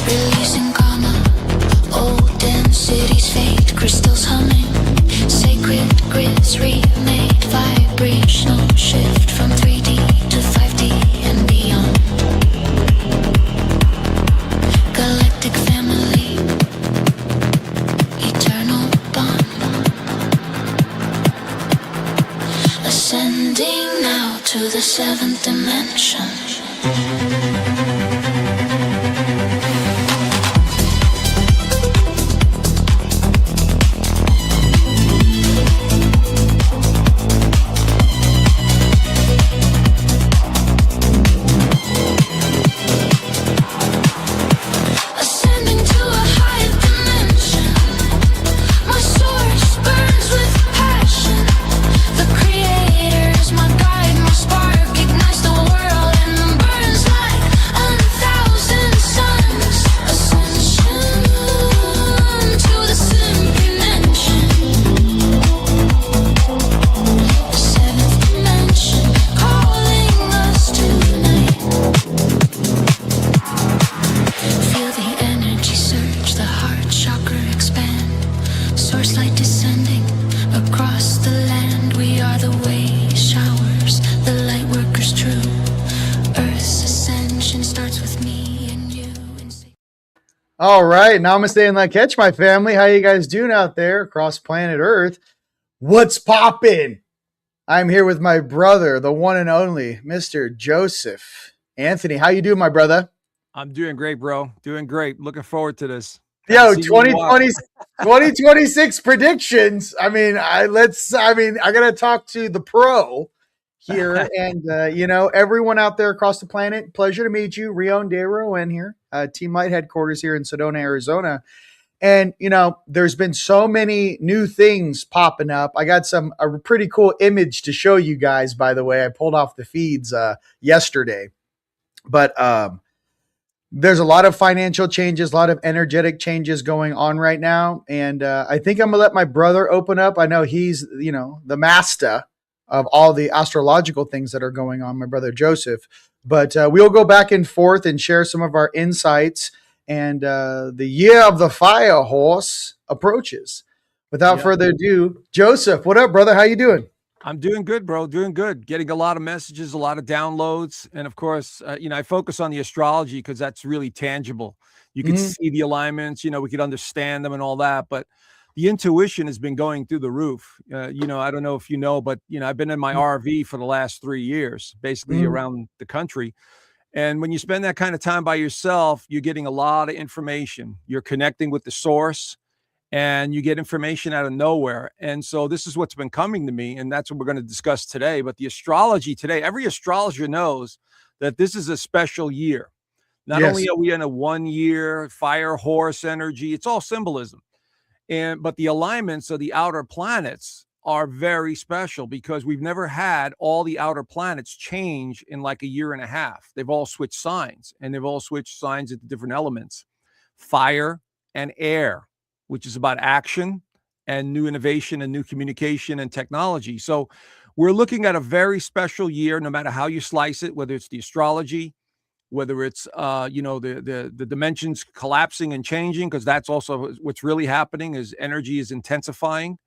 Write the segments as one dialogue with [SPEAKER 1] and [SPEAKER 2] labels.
[SPEAKER 1] releasing karma. Old densities fade, crystals humming. Sacred grids remade, vibrational shift from 3D to 5D and beyond. Galactic family, eternal bond. Ascending now to the seventh dimension.
[SPEAKER 2] All right, namaste and la catch, my family. How you guys doing out there across planet Earth? What's poppin'? I'm here with my brother, the one and only Mr. Joseph. Anthony, how you doing, my brother?
[SPEAKER 3] I'm doing great, bro. Doing great. Looking forward to this.
[SPEAKER 2] Yo, 2026 predictions. I gotta talk to the pro here, and everyone out there across the planet. Pleasure to meet you, Rion here, TeamLight headquarters here in Sedona, Arizona. And there's been so many new things popping up. I got a pretty cool image to show you guys. By the way, I pulled off the feeds yesterday, but there's a lot of financial changes, a lot of energetic changes going on right now, and I think I'm gonna let my brother open up. I know he's the master of all the astrological things that are going on, my brother Joseph. But we'll go back and forth and share some of our insights. And the year of the fire horse approaches. Without further ado, Joseph, what up, brother? How you doing?
[SPEAKER 3] I'm doing good, bro. Doing good. Getting a lot of messages, a lot of downloads. And of course, I focus on the astrology because that's really tangible. You can see the alignments, we could understand them and all that. But the intuition has been going through the roof. I don't know if you know, but, I've been in my RV for the last 3 years, basically around the country. And when you spend that kind of time by yourself, you're getting a lot of information. You're connecting with the source and you get information out of nowhere. And so this is what's been coming to me. And that's what we're going to discuss today. But the astrology today, every astrologer knows that this is a special year. Not only are we in a 1 year fire horse energy, it's all symbolism. But the alignments of the outer planets are very special because we've never had all the outer planets change in like a year and a half. They've all switched signs, and they've all switched signs at the different elements, fire and air, which is about action and new innovation and new communication and technology. So we're looking at a very special year, no matter how you slice it, whether it's the astrology, whether it's the dimensions collapsing and changing, because that's also what's really happening is energy is intensifying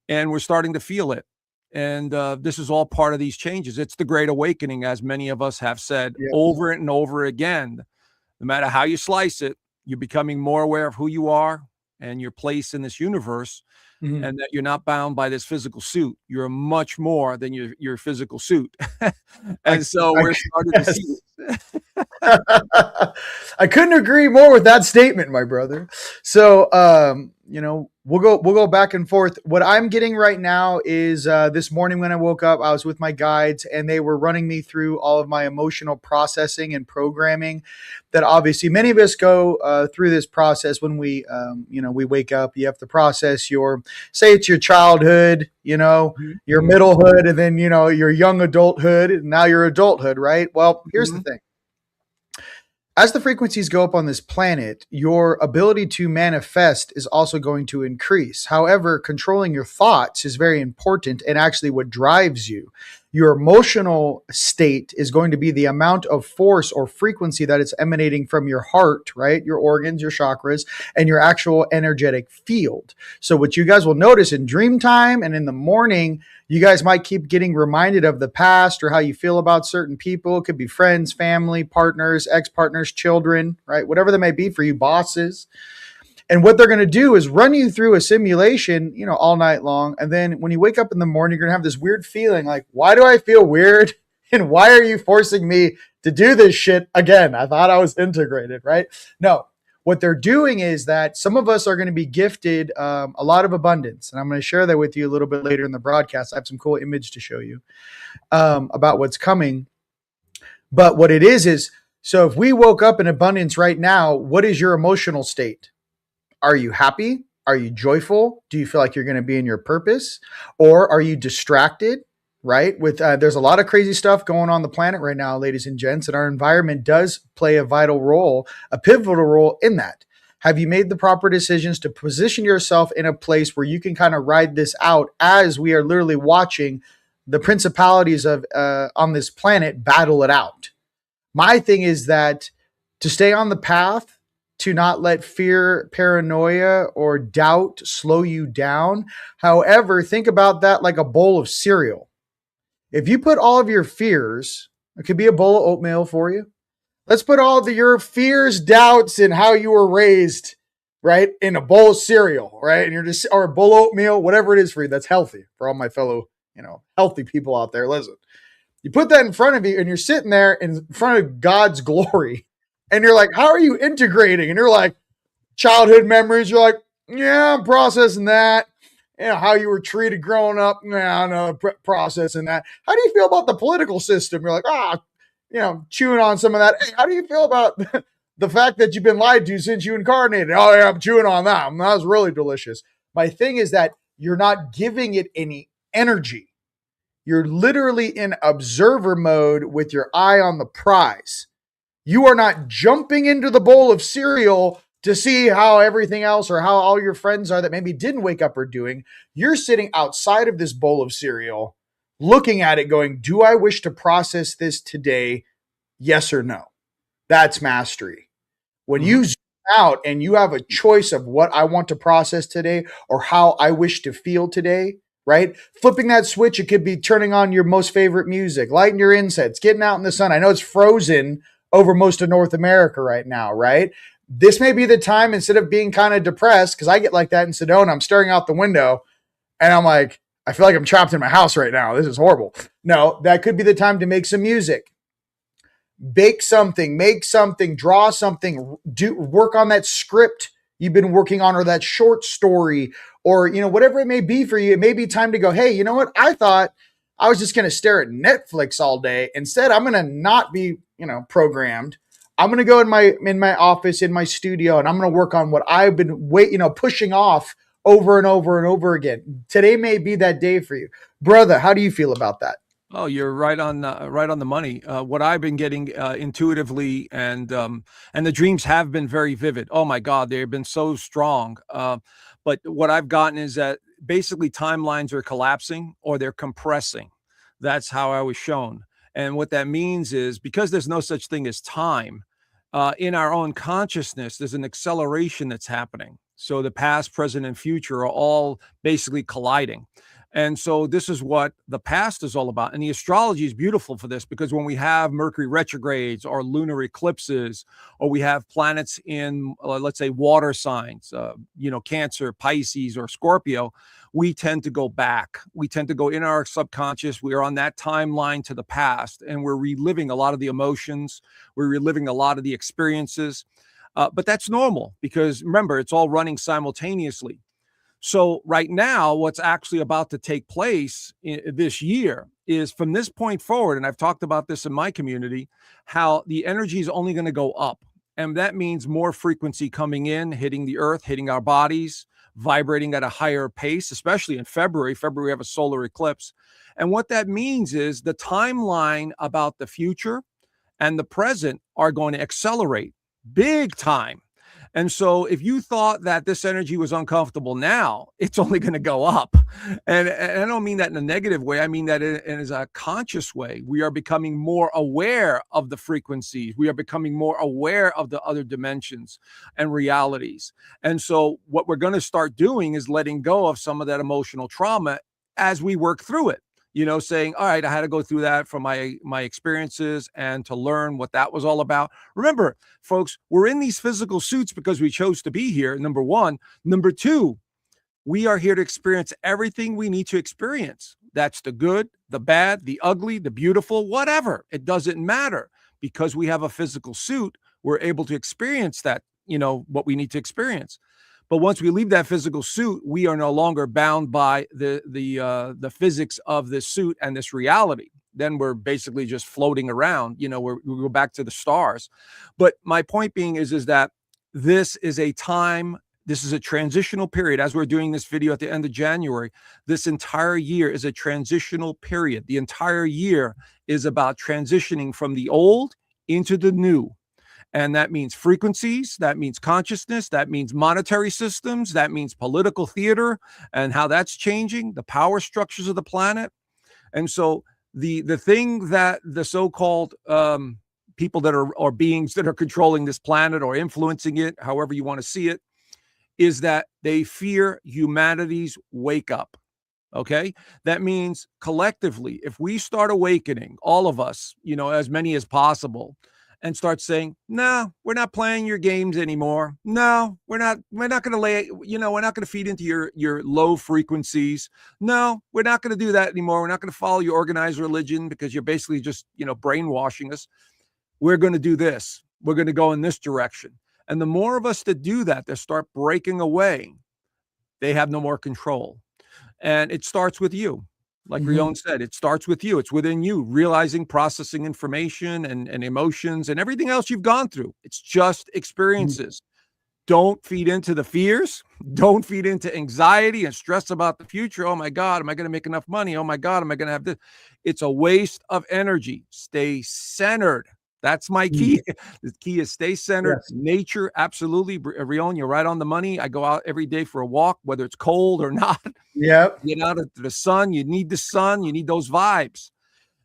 [SPEAKER 3] and we're starting to feel it. And this is all part of these changes. It's the Great Awakening, as many of us have said over and over again. No matter how you slice it, you're becoming more aware of who you are and your place in this universe, and that you're not bound by this physical suit. You're much more than your physical suit. And so we're starting to see it.
[SPEAKER 2] I couldn't agree more with that statement, my brother. So, we'll go back and forth. What I'm getting right now is this morning when I woke up, I was with my guides and they were running me through all of my emotional processing and programming that obviously many of us go through this process when we wake up. You have to process say it's your childhood, your middlehood, and then, your young adulthood, and now your adulthood, right? Well, here's the thing. As the frequencies go up on this planet, your ability to manifest is also going to increase. However, controlling your thoughts is very important and actually what drives you. Your emotional state is going to be the amount of force or frequency that is emanating from your heart, right? Your organs, your chakras, and your actual energetic field. So what you guys will notice in dream time and in the morning, you guys might keep getting reminded of the past or how you feel about certain people. It could be friends, family, partners, ex-partners, children, right? Whatever that may be for you, bosses. And what they're going to do is run you through a simulation, all night long. And then when you wake up in the morning, you're going to have this weird feeling like, why do I feel weird? And why are you forcing me to do this shit again? I thought I was integrated, right? No, what they're doing is that some of us are going to be gifted a lot of abundance. And I'm going to share that with you a little bit later in the broadcast. I have some cool image to show you about what's coming. But what it is, so if we woke up in abundance right now, what is your emotional state? Are you happy? Are you joyful? Do you feel like you're going to be in your purpose? Or are you distracted, right? There's a lot of crazy stuff going on the planet right now, ladies and gents, and our environment does play a vital role, a pivotal role in that. Have you made the proper decisions to position yourself in a place where you can kind of ride this out as we are literally watching the principalities of on this planet battle it out? My thing is that to stay on the path, to not let fear, paranoia, or doubt slow you down. However, think about that like a bowl of cereal. If you put all of your fears, it could be a bowl of oatmeal for you. Let's put all of your fears, doubts, and how you were raised, right, in a bowl of cereal, right? And or a bowl of oatmeal, whatever it is for you, that's healthy for all my fellow, healthy people out there. Listen, you put that in front of you and you're sitting there in front of God's glory. And you're like, how are you integrating? And you're like, childhood memories. You're like, yeah, I'm processing that. How you were treated growing up. Yeah, no, processing that. How do you feel about the political system? You're like, chewing on some of that. Hey, how do you feel about the fact that you've been lied to since you incarnated? Oh, yeah, I'm chewing on that. That was really delicious. My thing is that you're not giving it any energy. You're literally in observer mode with your eye on the prize. You are not jumping into the bowl of cereal to see how everything else or how all your friends are that maybe didn't wake up are doing. You're sitting outside of this bowl of cereal, looking at it going, do I wish to process this today? Yes or no? That's mastery. When you zoom out and you have a choice of what I want to process today or how I wish to feel today, right? Flipping that switch, it could be turning on your most favorite music, lighting your incense, getting out in the sun. I know it's frozen over most of North America right now, right? This may be the time, instead of being kind of depressed, because I get like that in Sedona, I'm staring out the window and I'm like, I feel like I'm trapped in my house right now. This is horrible. No, that could be the time to make some music. Bake something, make something, draw something, work on that script you've been working on or that short story or, whatever it may be for you. It may be time to go, hey, you know what? I thought I was just going to stare at Netflix all day. Instead, I'm going to not be, programmed. I'm going to go in my office, in my studio, and I'm going to work on what I've been pushing off over and over and over again. Today may be that day for you. Brother, how do you feel about that?
[SPEAKER 3] Oh, you're right on the money. What I've been getting intuitively, and the dreams have been very vivid. Oh my God, they've been so strong. But what I've gotten is that basically timelines are collapsing or they're compressing. That's how I was shown. And what that means is, because there's no such thing as time, in our own consciousness, there's an acceleration that's happening. So the past, present, and future are all basically colliding. And so this is what the past is all about. And the astrology is beautiful for this, because when we have Mercury retrogrades or lunar eclipses, or we have planets in, let's say, water signs, Cancer, Pisces, or Scorpio, we tend to go back. We tend to go in our subconscious. We are on that timeline to the past, and we're reliving a lot of the emotions. We're reliving a lot of the experiences. But that's normal, because remember, it's all running simultaneously. So right now, what's actually about to take place this year is, from this point forward, and I've talked about this in my community, how the energy is only going to go up. And that means more frequency coming in, hitting the earth, hitting our bodies, vibrating at a higher pace, especially in February. February, we have a solar eclipse. And what that means is the timeline about the future and the present are going to accelerate big time. And so if you thought that this energy was uncomfortable now, it's only going to go up. And I don't mean that in a negative way. I mean that in a conscious way. We are becoming more aware of the frequencies. We are becoming more aware of the other dimensions and realities. And so what we're going to start doing is letting go of some of that emotional trauma as we work through it. Saying, all right, I had to go through that from my experiences and to learn what that was all about. Remember, folks, we're in these physical suits because we chose to be here, number one. Number two, we are here to experience everything we need to experience. That's the good, the bad, the ugly, the beautiful, whatever. It doesn't matter. Because we have a physical suit, we're able to experience that, what we need to experience. But once we leave that physical suit, we are no longer bound by the physics of this suit and this reality. Then we're basically just floating around. We go back to the stars. But my point being is that this is a time. This is a transitional period. As we're doing this video at the end of January, this entire year is a transitional period. The entire year is about transitioning from the old into the new. And that means frequencies, that means consciousness, that means monetary systems, that means political theater and how that's changing, the power structures of the planet. And so the thing that the so-called people that are, or beings that are controlling this planet or influencing it, however you want to see it, is that they fear humanity's wake up. Okay. That means collectively, if we start awakening, all of us, as many as possible, and start saying, no, we're not playing your games anymore. No, we're not going to we're not going to feed into your low frequencies. No, we're not going to do that anymore. We're not going to follow your organized religion because you're basically just, brainwashing us. We're going to do this. We're going to go in this direction. And the more of us that do that start breaking away, they have no more control. And it starts with you. Like Rion said, it starts with you. It's within you, realizing, processing information and emotions and everything else you've gone through. It's just experiences. Don't feed into the fears. Don't feed into anxiety and stress about the future. Oh my God, am I going to make enough money? Oh my God, am I going to have this? It's a waste of energy. Stay centered. That's my key. The key is stay centered. Yes. Nature, absolutely. Rion, you're right on the money. I go out every day for a walk, whether it's cold or not.
[SPEAKER 2] Yep.
[SPEAKER 3] Get out into the sun. You need the sun. You need those vibes.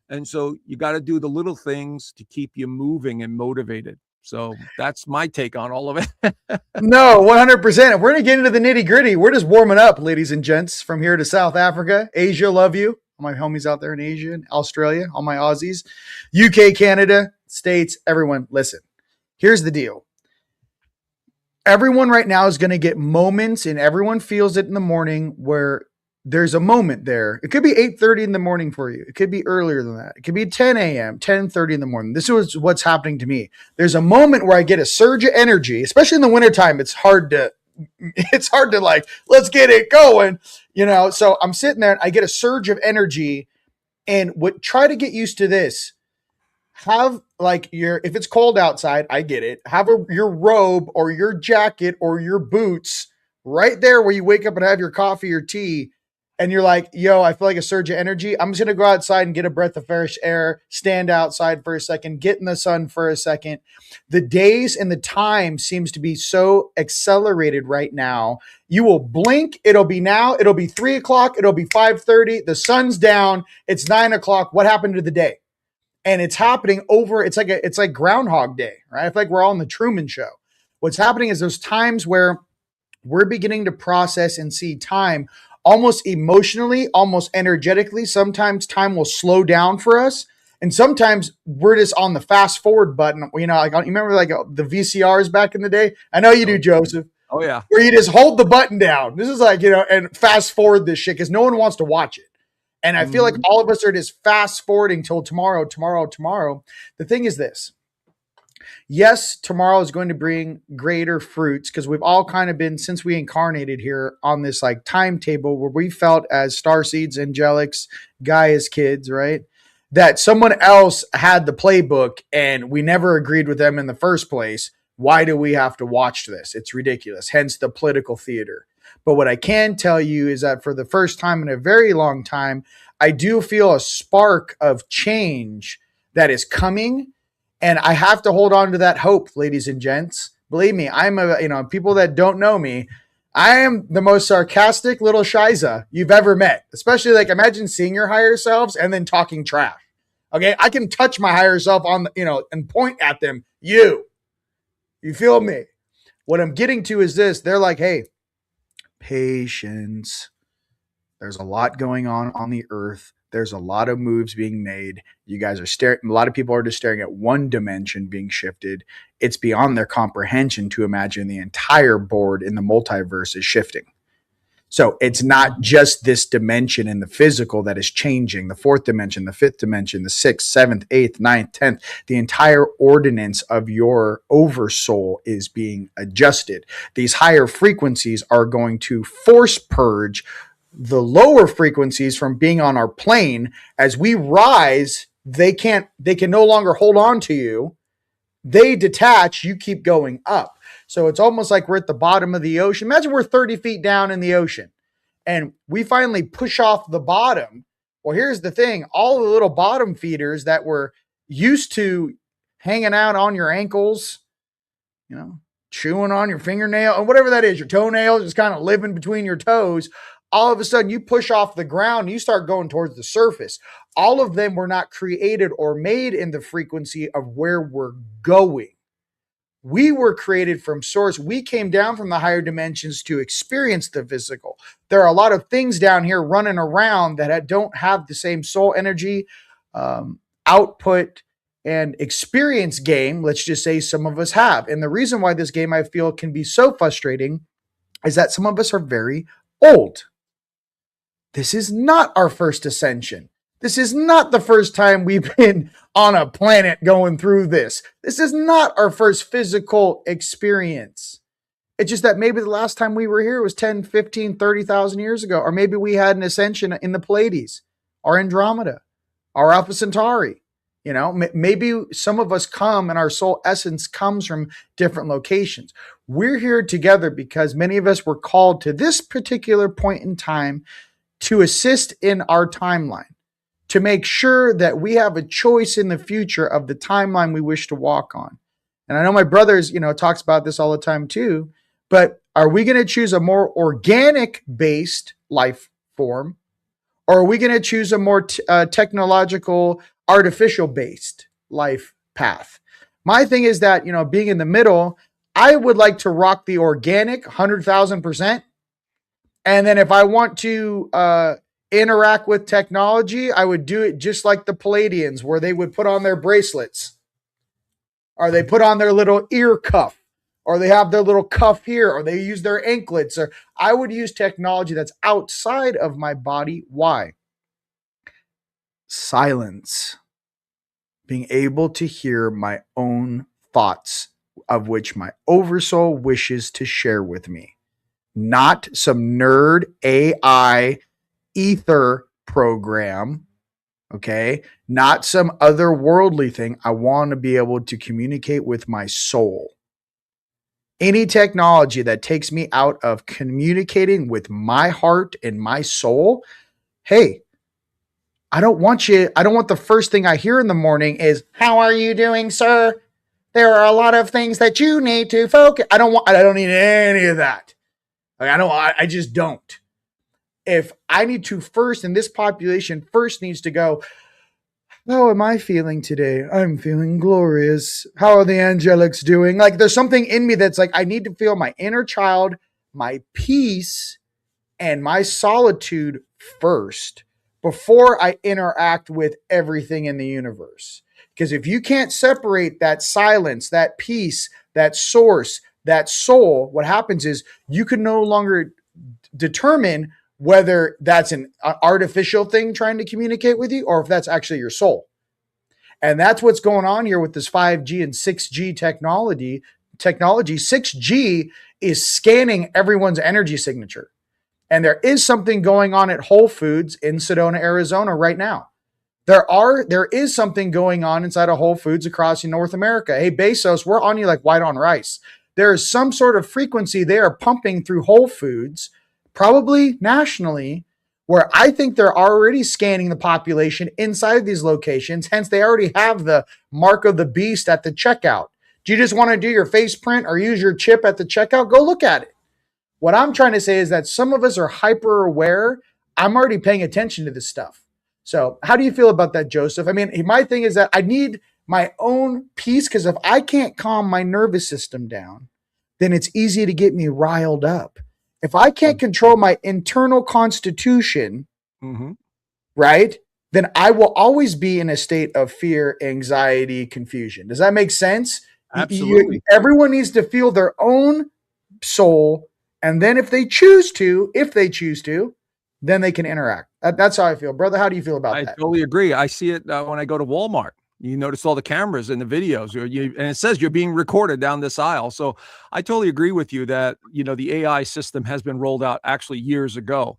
[SPEAKER 3] And so you got to do the little things to keep you moving and motivated. So that's my take on all of it.
[SPEAKER 2] No, 100%. If we're going to get into the nitty gritty, we're just warming up, ladies and gents, from here to South Africa. Asia, love you. All my homies out there in Asia and Australia, all my Aussies, UK, Canada, States, everyone, listen. Here's the deal. Everyone right now is going to get moments, and everyone feels it in the morning, where there's a moment there. It could be 8:30 in the morning for you. It could be earlier than that. It could be 10 a.m., 10:30 in the morning. This is what's happening to me. There's a moment where I get a surge of energy, especially in the wintertime. It's hard to like, let's get it going, So I'm sitting there and I get a surge of energy, and try to get used to this. Have if it's cold outside, I get it. Have your robe or your jacket or your boots right there where you wake up and have your coffee or tea. And you're like, yo, I feel like a surge of energy. I'm just going to go outside and get a breath of fresh air, stand outside for a second, get in the sun for a second. The days and the time seems to be so accelerated right now. You will blink. It'll be now. It'll be 3 o'clock. It'll be 5:30. The sun's down. It's 9 o'clock. What happened to the day? And it's happening over. It's like Groundhog Day, right? I feel like we're all on the Truman Show. What's happening is those times where we're beginning to process and see time almost emotionally, almost energetically. Sometimes time will slow down for us. And sometimes we're just on the fast forward button. You remember the VCRs back in the day? I know you do, Joseph.
[SPEAKER 3] Oh yeah.
[SPEAKER 2] Where you just hold the button down. This is and fast forward this shit because no one wants to watch it. And I feel like all of us are just fast forwarding till tomorrow. The thing is this. Yes, tomorrow is going to bring greater fruits because we've all kind of been, since we incarnated here, on this timetable where we felt as starseeds, angelics, Gaia's kids, right? That someone else had the playbook and we never agreed with them in the first place. Why do we have to watch this? It's ridiculous. Hence the political theater. But what I can tell you is that for the first time in a very long time, I do feel a spark of change that is coming. And I have to hold on to that hope, ladies and gents, Believe me, people that don't know me, I am the most sarcastic little shiza you've ever met. Especially like imagine seeing your higher selves and then talking trash. Okay, I can touch my higher self and point at them. You feel me? What I'm getting to is this. They're like, hey, patience. There's a lot going on the earth. There's a lot of moves being made. You guys are staring. A lot of people are just staring at one dimension being shifted. It's beyond their comprehension to imagine the entire board in the multiverse is shifting. So it's not just this dimension in the physical that is changing, the fourth dimension, the fifth dimension, the sixth, seventh, eighth, ninth, 10th. The entire ordinance of your oversoul is being adjusted. These higher frequencies are going to force purge the lower frequencies from being on our plane. As we rise, they can no longer hold on to you. They detach, you keep going up. So it's almost like we're at the bottom of the ocean. Imagine we're 30 feet down in the ocean and we finally push off the bottom. Well, here's the thing. All the little bottom feeders that were used to hanging out on your ankles, chewing on your fingernail and whatever that is, your toenails, just kind of living between your toes. All of a sudden you push off the ground, and you start going towards the surface. All of them were not created or made in the frequency of where we're going. We were created from source. We came down from the higher dimensions to experience the physical. There are a lot of things down here running around that don't have the same soul energy, output, and experience game. Let's just say some of us have. And the reason why this game I feel can be so frustrating is that some of us are very old. This is not our first ascension. This is not the first time we've been on a planet going through this. This is not our first physical experience. It's just that maybe the last time we were here was 10, 15, 30,000 years ago. Or maybe we had an ascension in the Pleiades, or Andromeda, or Alpha Centauri. Maybe some of us come and our soul essence comes from different locations. We're here together because many of us were called to this particular point in time to assist in our timeline, to make sure that we have a choice in the future of the timeline we wish to walk on. And I know my brothers, talks about this all the time too, but are we going to choose a more organic based life form, or are we going to choose a more technological, artificial based life path? My thing is that, being in the middle, I would like to rock the organic 100,000%. And then if I want to interact with technology, I would do it just like the Palladians, where they would put on their bracelets, or they put on their little ear cuff, or they have their little cuff here, or they use their anklets, or I would use technology that's outside of my body. Why? Silence. Being able to hear my own thoughts, of which my oversoul wishes to share with me. Not some nerd AI ether program, okay? Not some otherworldly thing. I want to be able to communicate with my soul. Any technology that takes me out of communicating with my heart and my soul, hey, I don't want the first thing I hear in the morning is, "How are you doing, sir? There are a lot of things that you need to focus." I don't need any of that. I just don't. If I need to first, and this population first needs to go, "How am I feeling today? I'm feeling glorious. How are the angelics doing?" Like there's something in me that's like, I need to feel my inner child, my peace, and my solitude first before I interact with everything in the universe. Because if you can't separate that silence, that peace, that source, that soul, what happens is you can no longer determine whether that's an artificial thing trying to communicate with you or if that's actually your soul. And that's what's going on here with this 5G and 6G technology. 6G is scanning everyone's energy signature. And there is something going on at Whole Foods in Sedona, Arizona right now. There is something going on inside of Whole Foods across North America. Hey, Bezos, we're on you like white on rice. There is some sort of frequency they are pumping through Whole Foods, probably nationally, where I think they're already scanning the population inside of these locations. Hence, they already have the mark of the beast at the checkout. Do you just want to do your face print or use your chip at the checkout? Go look at it. What I'm trying to say is that some of us are hyper aware. I'm already paying attention to this stuff. So how do you feel about that, Joseph? I mean, my thing is that I need my own peace, because if I can't calm my nervous system down, then it's easy to get me riled up. If I can't control my internal constitution, right, then I will always be in a state of fear, anxiety, confusion. Does that make sense?
[SPEAKER 3] Absolutely.
[SPEAKER 2] Everyone needs to feel their own soul, and then if they choose to, then they can interact. That's how I feel. Brother, how do you feel about
[SPEAKER 3] I
[SPEAKER 2] that?
[SPEAKER 3] totally agree. I see it when I go to Walmart. You notice all the cameras and the videos, and it says you're being recorded down this aisle. So I totally agree with you that, the AI system has been rolled out actually years ago.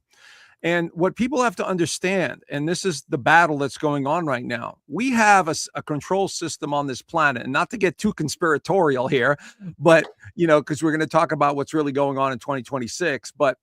[SPEAKER 3] And what people have to understand, and this is the battle that's going on right now, we have a control system on this planet, and not to get too conspiratorial here, but, because we're going to talk about what's really going on in 2026. But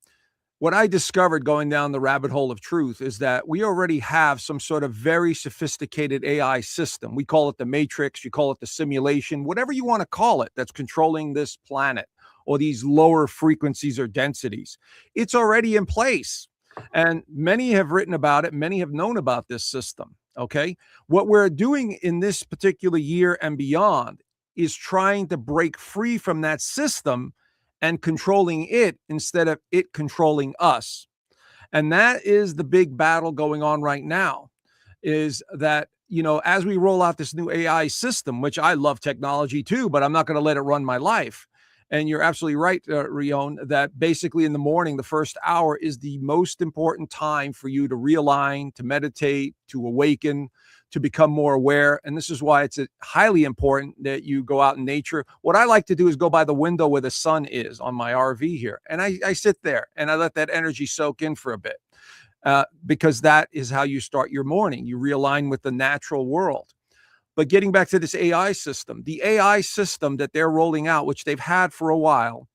[SPEAKER 3] what I discovered going down the rabbit hole of truth is that we already have some sort of very sophisticated AI system. We call it the matrix, you call it the simulation, whatever you want to call it, that's controlling this planet or these lower frequencies or densities. It's already in place. And many have written about it. Many have known about this system. Okay. What we're doing in this particular year and beyond is trying to break free from that system and controlling it instead of it controlling us. And that is the big battle going on right now, is that, as we roll out this new AI system, which I love technology too, but I'm not going to let it run my life. And you're absolutely right, Rion, that basically in the morning, the first hour is the most important time for you to realign, to meditate, to awaken, to become more aware. And this is why it's highly important that you go out in nature. What I like to do is go by the window where the sun is on my RV here. And I sit there and I let that energy soak in for a bit, because that is how you start your morning. You realign with the natural world. But getting back to this AI system, the AI system that they're rolling out, which they've had for a while,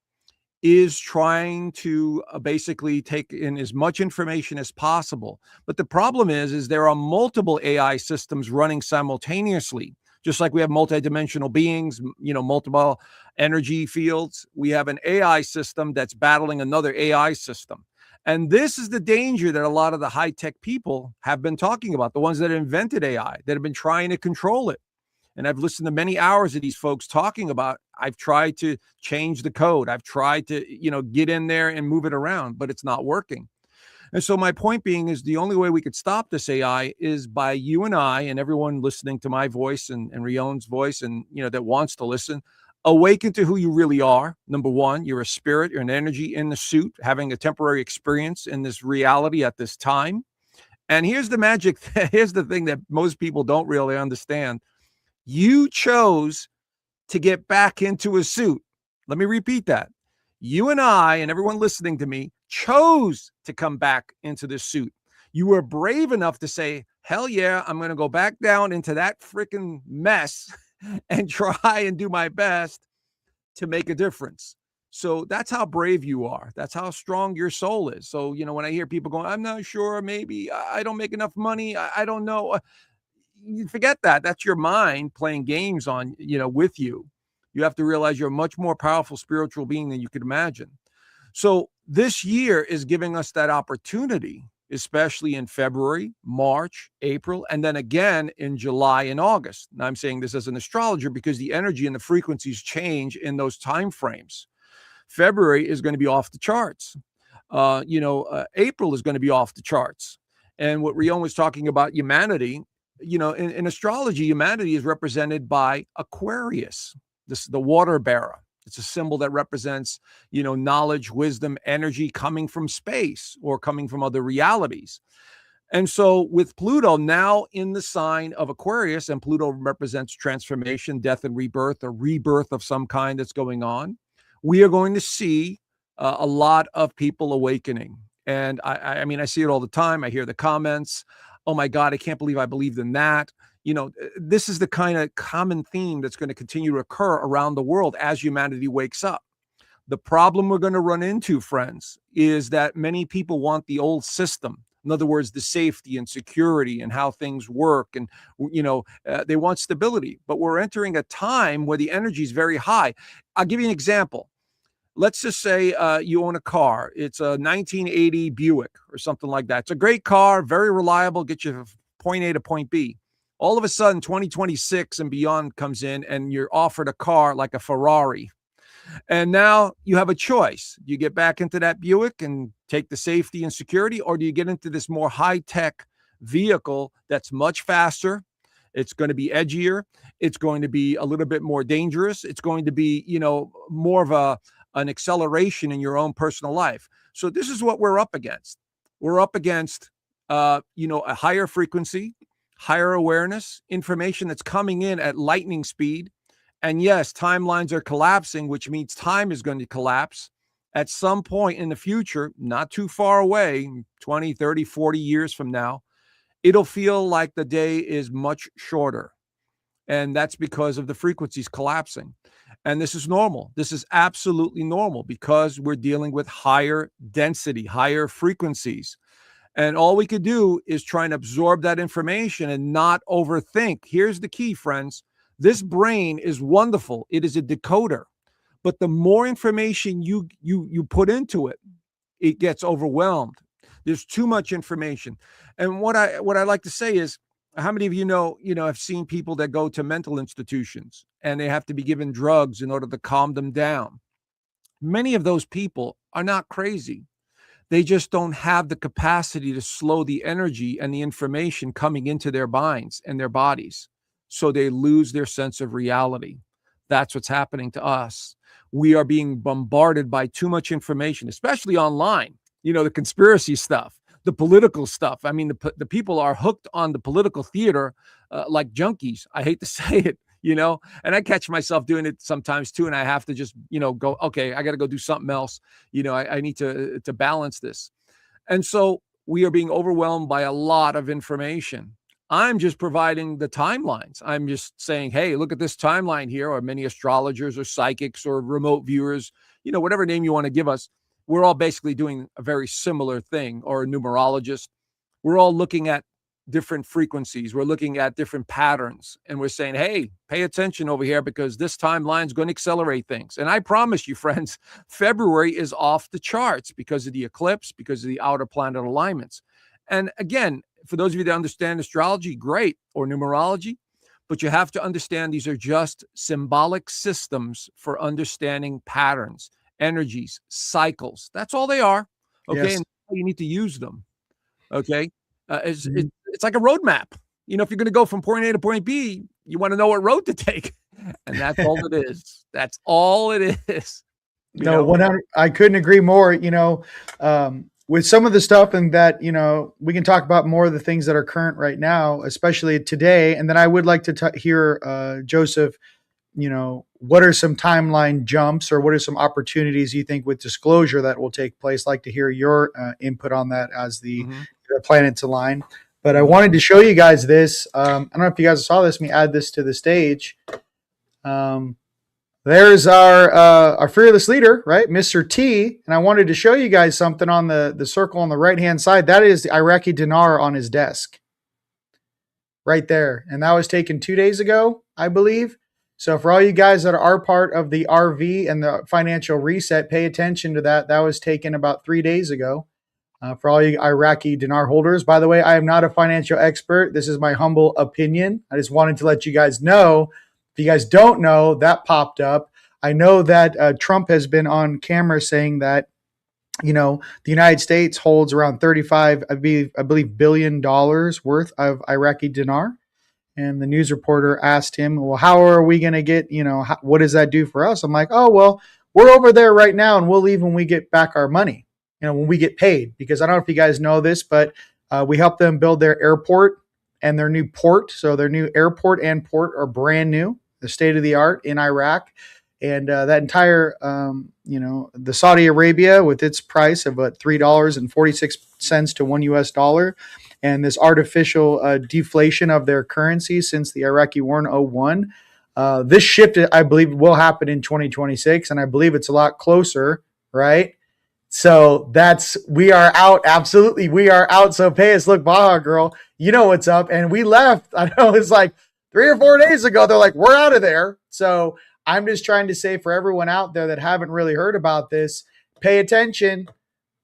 [SPEAKER 3] is trying to basically take in as much information as possible. But the problem is there are multiple AI systems running simultaneously. Just like we have multidimensional beings, multiple energy fields, we have an AI system that's battling another AI system. And this is the danger that a lot of the high-tech people have been talking about, the ones that invented AI, that have been trying to control it. And I've listened to many hours of these folks talking about, I've tried to change the code. I've tried to, get in there and move it around, but it's not working. And so my point being is the only way we could stop this AI is by you and I and everyone listening to my voice and Rion's voice and, that wants to listen, awaken to who you really are. Number one, you're a spirit, you're an energy in the suit, having a temporary experience in this reality at this time. And here's the magic. Here's the thing that most people don't really understand. You chose to get back into a suit. Let me repeat that. You and I and everyone listening to me chose to come back into this suit. You were brave enough to say, hell yeah, I'm going to go back down into that freaking mess and try and do my best to make a difference. So that's how brave you are. That's how strong your soul is. So, when I hear people going, I'm not sure, maybe I don't make enough money, I don't know. You forget that. That's your mind playing games on, with you. You have to realize you're a much more powerful spiritual being than you could imagine. So this year is giving us that opportunity, especially in February, March, April, and then again in July and August. Now I'm saying this as an astrologer because the energy and the frequencies change in those time frames. February is going to be off the charts. April is going to be off the charts. And what Rion was talking about, humanity, in astrology, humanity is represented by Aquarius, the water bearer. It's a symbol that represents, knowledge, wisdom, energy coming from space or coming from other realities. And so with Pluto now in the sign of Aquarius, and Pluto represents transformation, death and rebirth, a rebirth of some kind that's going on, we are going to see a lot of people awakening. And I mean, I see it all the time. I hear the comments. Oh my God, I can't believe I believed in that. This is the kind of common theme that's going to continue to occur around the world as humanity wakes up. The problem we're going to run into, friends, is that many people want the old system, In other words, the safety and security and how things work. And, they want stability. But we're entering a time where the energy is very high. I'll give you an example. Let's just say you own a car. It's a 1980 Buick or something like that. It's a great car, very reliable, get you from point A to point B. All of a sudden, 2026 and beyond comes in, and you're offered a car like a Ferrari. And now you have a choice. Do you get back into that Buick and take the safety and security, or do you get into this more high-tech vehicle that's much faster? It's going to be edgier. It's going to be a little bit more dangerous. It's going to be, more of an acceleration in your own personal life. So this is what we're up against. We're up against, a higher frequency, higher awareness, information that's coming in at lightning speed. And yes, timelines are collapsing, which means time is going to collapse at some point in the future, not too far away, 20, 30, 40 years from now. It'll feel like the day is much shorter. And that's because of the frequencies collapsing. And this is normal. This is absolutely normal because we're dealing with higher density, higher frequencies. And all we could do is try and absorb that information and not overthink. Here's the key, friends. This brain is wonderful. It is a decoder. But the more information you put into it, it gets overwhelmed. There's too much information. And what I like to say is, how many of have seen people that go to mental institutions and they have to be given drugs in order to calm them down? Many of those people are not crazy. They just don't have the capacity to slow the energy and the information coming into their minds and their bodies. So they lose their sense of reality. That's what's happening to us. We are being bombarded by too much information, especially online. The conspiracy stuff, the political stuff. I mean, the people are hooked on the political theater like junkies. I hate to say it, and I catch myself doing it sometimes too. And I have to just, go, okay, I got to go do something else. I need to balance this. And so we are being overwhelmed by a lot of information. I'm just providing the timelines. I'm just saying, hey, look at this timeline here, or many astrologers or psychics or remote viewers, whatever name you want to give us. We're all basically doing a very similar thing, or a numerologist. We're all looking at different frequencies. We're looking at different patterns, and we're saying, hey, pay attention over here because this timeline is going to accelerate things. And I promise you, friends, February is off the charts because of the eclipse, because of the outer planet alignments. And again, for those of you that understand astrology, great, or numerology, but you have to understand these are just symbolic systems for understanding patterns, energies, cycles. That's all they are. Okay.
[SPEAKER 2] Yes.
[SPEAKER 3] And you need to use them. Okay. It's like a roadmap. If you're going to go from point A to point B, you want to know what road to take. And that's all it is. That's all it is.
[SPEAKER 2] No, 100. I couldn't agree more. With some of the stuff, and that, we can talk about more of the things that are current right now, especially today. And then I would like to hear, Joseph, what are some timeline jumps, or what are some opportunities you think with disclosure that will take place? I'd like to hear your input on that as the planets align. But I wanted to show you guys this. I don't know if you guys saw this. Let me add this to the stage. There's our fearless leader, right, Mr. T. And I wanted to show you guys something on the circle on the right-hand side. That is the Iraqi dinar on his desk right there. And that was taken 2 days ago, I believe. So for all you guys that are part of the RV and the financial reset, pay attention to that. That was taken about 3 days ago. For all you Iraqi dinar holders, by the way, I am not a financial expert. This is my humble opinion. I just wanted to let you guys know. If you guys don't know, that popped up. I know that Trump has been on camera saying that, the United States holds around 35, I believe, billion dollars worth of Iraqi dinar. And the news reporter asked him, well, how are we going to get, what does that do for us? I'm like, oh, well, we're over there right now and we'll leave when we get back our money, when we get paid. Because I don't know if you guys know this, but we helped them build their airport and their new port. So their new airport and port are brand new, the state of the art in Iraq. And that entire, the Saudi Arabia with its price of $3.46 to $1 and this artificial deflation of their currency since the Iraqi war in 2001. This shift, I believe, will happen in 2026. And I believe it's a lot closer, right, So we are out. Absolutely. We are out. So pay us. Look, Baja girl, you know what's up. And we left. I know it's like 3 or 4 days ago. They're like, we're out of there. So I'm just trying to say for everyone out there that haven't really heard about this, pay attention.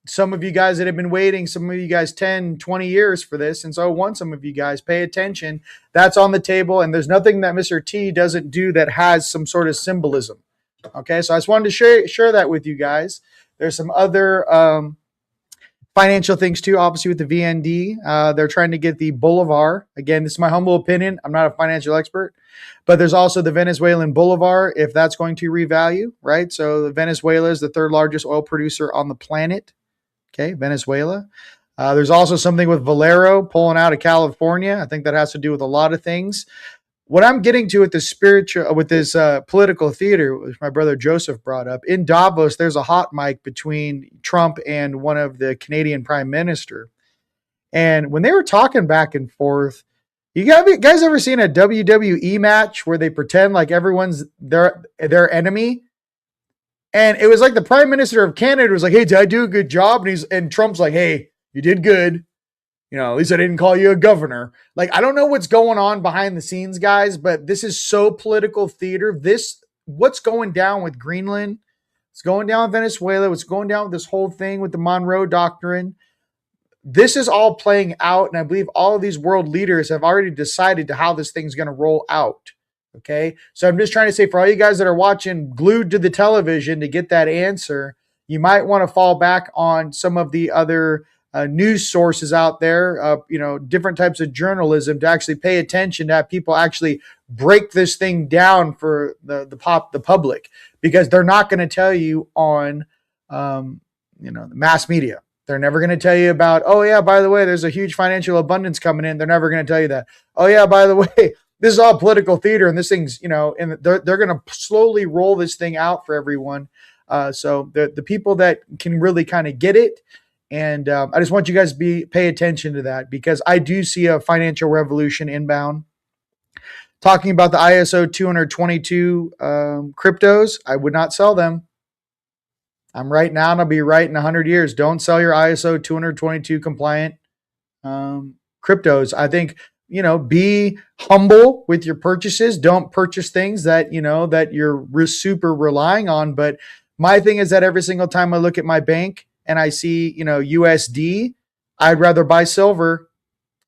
[SPEAKER 2] Some of you guys that have been waiting, some of you guys 10, 20 years for this. And so I want some of you guys pay attention. That's on the table. And there's nothing that Mr. T doesn't do that has some sort of symbolism. Okay. So I just wanted to share that with you guys. There's some other financial things too, obviously with the VND. They're trying to get the Bolivar. Again, this is my humble opinion. I'm not a financial expert, but there's also the Venezuelan Bolivar, if that's going to revalue, right? So Venezuela is the third largest oil producer on the planet. Okay, Venezuela. There's also something with Valero pulling out of California. I think that has to do with a lot of things. What I'm getting to with this political theater, which my brother Joseph brought up, in Davos, there's a hot mic between Trump and one of the Canadian prime minister. And when they were talking back and forth, you guys ever seen a WWE match where they pretend like everyone's their enemy? And it was like the prime minister of Canada was like, hey, did I do a good job? And Trump's like, hey, you did good. At least I didn't call you a governor. Like, I don't know what's going on behind the scenes, guys, but this is so political theater. What's going down with Greenland? What's going down with Venezuela? What's going down with this whole thing with the Monroe Doctrine? This is all playing out, and I believe all of these world leaders have already decided to how this thing's going to roll out. Okay, so I'm just trying to say for all you guys that are watching glued to the television to get that answer, you might want to fall back on some of the other news sources out there, different types of journalism to actually pay attention to have people actually break this thing down for the public, because they're not going to tell you on, the mass media. They're never going to tell you about, oh yeah, by the way, there's a huge financial abundance coming in. They're never going to tell you that. Oh yeah, by the way, this is all political theater, and this thing's, and they're going to slowly roll this thing out for everyone. So the people that can really kind of get it. And I just want you guys to pay attention to that, because I do see a financial revolution inbound. Talking about the ISO 222 cryptos, I would not sell them. I'm right now, and I'll be right in 100 years. Don't sell your ISO 222 compliant cryptos. I think, be humble with your purchases. Don't purchase things that, that you're super relying on. But my thing is that every single time I look at my bank and I see, USD, I'd rather buy silver.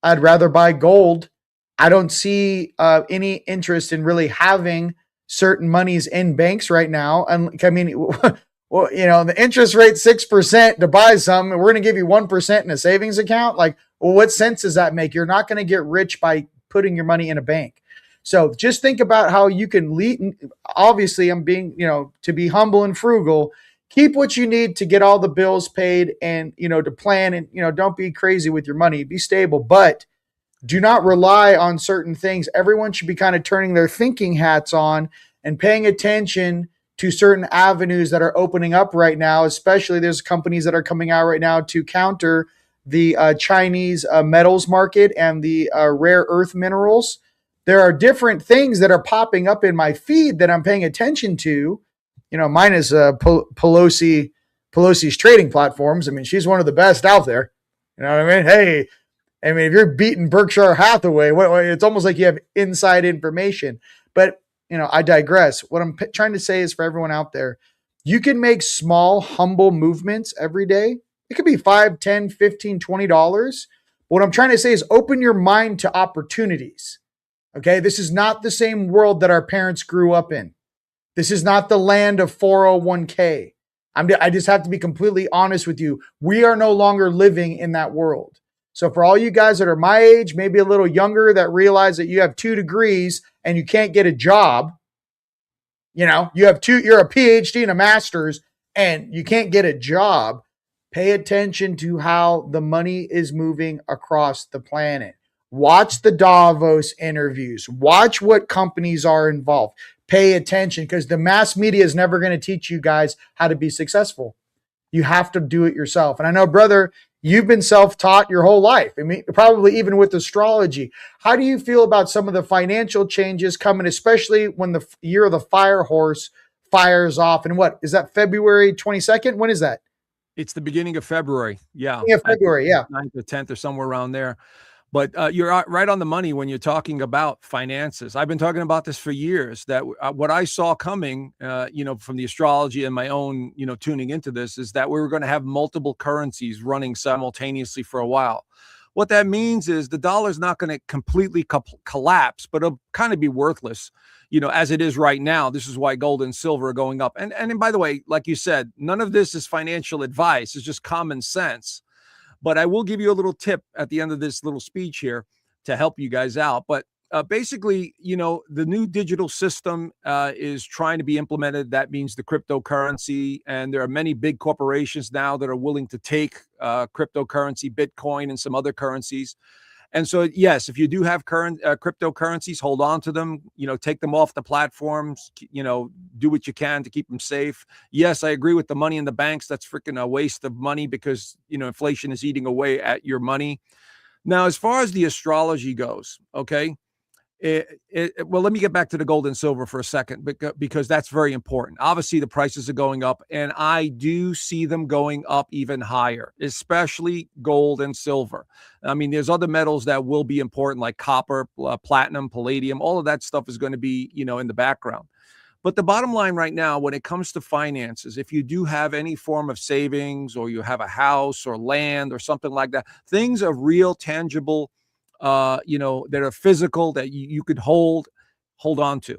[SPEAKER 2] I'd rather buy gold. I don't see any interest in really having certain monies in banks right now. And I mean, well, the interest rate 6% to buy something, we're going to give you 1% in a savings account. Like, well, what sense does that make? You're not going to get rich by putting your money in a bank. So just think about how you can lead. Obviously, I'm being, to be humble and frugal. Keep what you need to get all the bills paid and, to plan, and, don't be crazy with your money. Be stable, but do not rely on certain things. Everyone should be kind of turning their thinking hats on and paying attention to certain avenues that are opening up right now. Especially there's companies that are coming out right now to counter the Chinese metals market and the rare earth minerals. There are different things that are popping up in my feed that I'm paying attention to. Mine is Pelosi's trading platforms. I mean, she's one of the best out there. You know what I mean? Hey, if you're beating Berkshire Hathaway, it's almost like you have inside information. But, I digress. What I'm trying to say is for everyone out there, you can make small, humble movements every day. It could be $5, $10, $15, $20. But what I'm trying to say is open your mind to opportunities. Okay? This is not the same world that our parents grew up in. This is not the land of 401k. I just have to be completely honest with you. We are no longer living in that world. So for all you guys that are my age, maybe a little younger, that realize that you have 2 degrees and you can't get a job, you're a PhD and a master's and you can't get a job, pay attention to how the money is moving across the planet. Watch the Davos interviews. Watch what companies are involved. Pay attention, because the mass media is never going to teach you guys how to be successful. You have to do it yourself. And I know, brother, you've been self-taught your whole life. I mean, probably even with astrology. How do you feel about some of the financial changes coming, especially when the year of the fire horse fires off? And what is that, February 22nd? When is that?
[SPEAKER 3] It's the beginning of February. Yeah.
[SPEAKER 2] Yeah,
[SPEAKER 3] I think
[SPEAKER 2] February. Yeah.
[SPEAKER 3] 9th or 10th or somewhere around there. But you're right on the money when you're talking about finances. I've been talking about this for years, that what I saw coming, from the astrology and my own, tuning into this, is that we were going to have multiple currencies running simultaneously for a while. What that means is the dollar is not going to completely collapse, but it'll kind of be worthless, as it is right now. This is why gold and silver are going up. And by the way, like you said, none of this is financial advice. It's just common sense. But I will give you a little tip at the end of this little speech here to help you guys out. But basically, the new digital system is trying to be implemented. That means the cryptocurrency. And there are many big corporations now that are willing to take cryptocurrency, Bitcoin, and some other currencies. And so, yes, if you do have current cryptocurrencies, hold on to them, take them off the platforms, do what you can to keep them safe. Yes, I agree with the money in the banks. That's freaking a waste of money because, inflation is eating away at your money. Now, as far as the astrology goes, okay, well, let me get back to the gold and silver for a second, because that's very important. Obviously, the prices are going up, and I do see them going up even higher, especially gold and silver. I mean, there's other metals that will be important, like copper, platinum, palladium. All of that stuff is going to be, in the background. But the bottom line right now, when it comes to finances, if you do have any form of savings, or you have a house or land or something like that, things of real tangible, that are physical, that you could hold on to.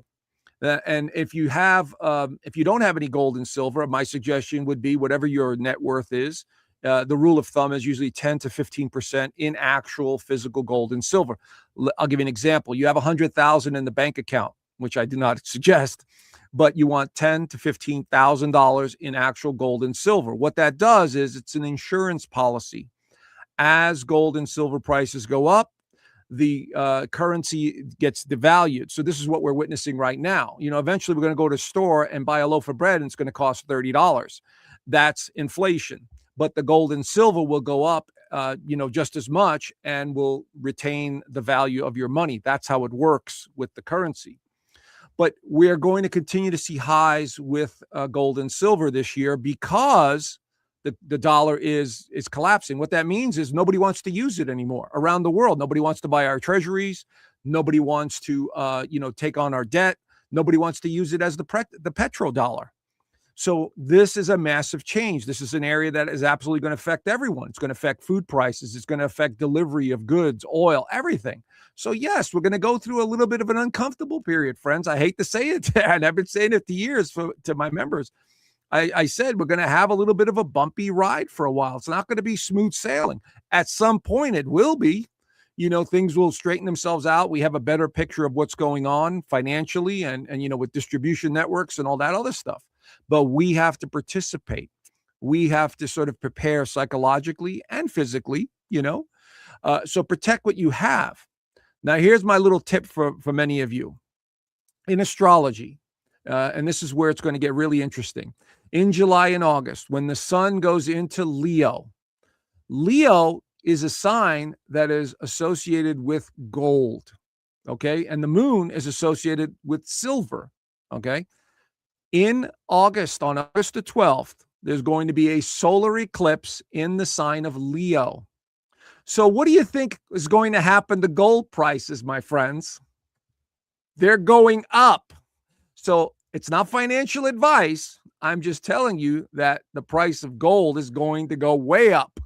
[SPEAKER 3] And if you don't have any gold and silver, my suggestion would be whatever your net worth is. The rule of thumb is usually 10 to 15% in actual physical gold and silver. I'll give you an example. You have 100,000 in the bank account, which I do not suggest, but you want $10,000 to $15,000 in actual gold and silver. What that does is it's an insurance policy. As gold and silver prices go up, the currency gets devalued. So this is what we're witnessing right now. Eventually we're going to go to a store and buy a loaf of bread and it's going to cost $30. That's inflation. But the gold and silver will go up, just as much, and will retain the value of your money. That's how it works with the currency. But we're going to continue to see highs with gold and silver this year because the dollar is collapsing. What that means is nobody wants to use it anymore around the world. Nobody wants to buy our treasuries. Nobody wants to, take on our debt. Nobody wants to use it as the petrodollar. So this is a massive change. This is an area that is absolutely going to affect everyone. It's going to affect food prices. It's going to affect delivery of goods, oil, everything. So yes, we're going to go through a little bit of an uncomfortable period, friends. I hate to say it, and I've been saying it for years to my members. I said we're going to have a little bit of a bumpy ride for a while. It's not going to be smooth sailing. At some point, it will be. Things will straighten themselves out. We have a better picture of what's going on financially and with distribution networks and all that other stuff. But we have to participate. We have to sort of prepare psychologically and physically, so protect what you have. Now, here's my little tip for many of you. In astrology, and this is where it's going to get really interesting. In July and August, when the sun goes into Leo, Leo is a sign that is associated with gold, okay? And the moon is associated with silver, okay? In August, on August the 12th, there's going to be a solar eclipse in the sign of Leo. So what do you think is going to happen to gold prices, my friends? They're going up. So it's not financial advice. I'm just telling you that the price of gold is going to go way up.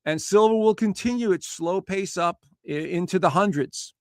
[SPEAKER 3] And silver will continue its slow pace up into the hundreds.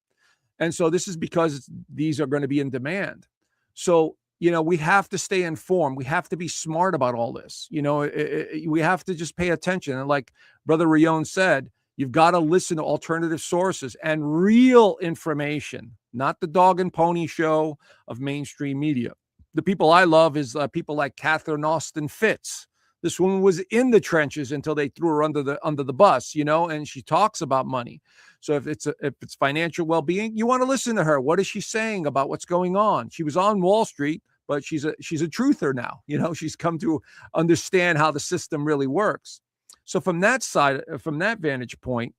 [SPEAKER 3] And so this is because these are going to be in demand. So, we have to stay informed. We have to be smart about all this. We have to just pay attention. And like Brother Rion said, you've got to listen to alternative sources and real information, not the dog and pony show of mainstream media. The people I love is people like Catherine Austin Fitz. This woman was in the trenches until they threw her under the bus, and she talks about money. So if it's financial well-being, you want to listen to her. What is she saying about what's going on? She was on Wall Street, but she's a truther now. She's come to understand how the system really works. So from that side, from that vantage point,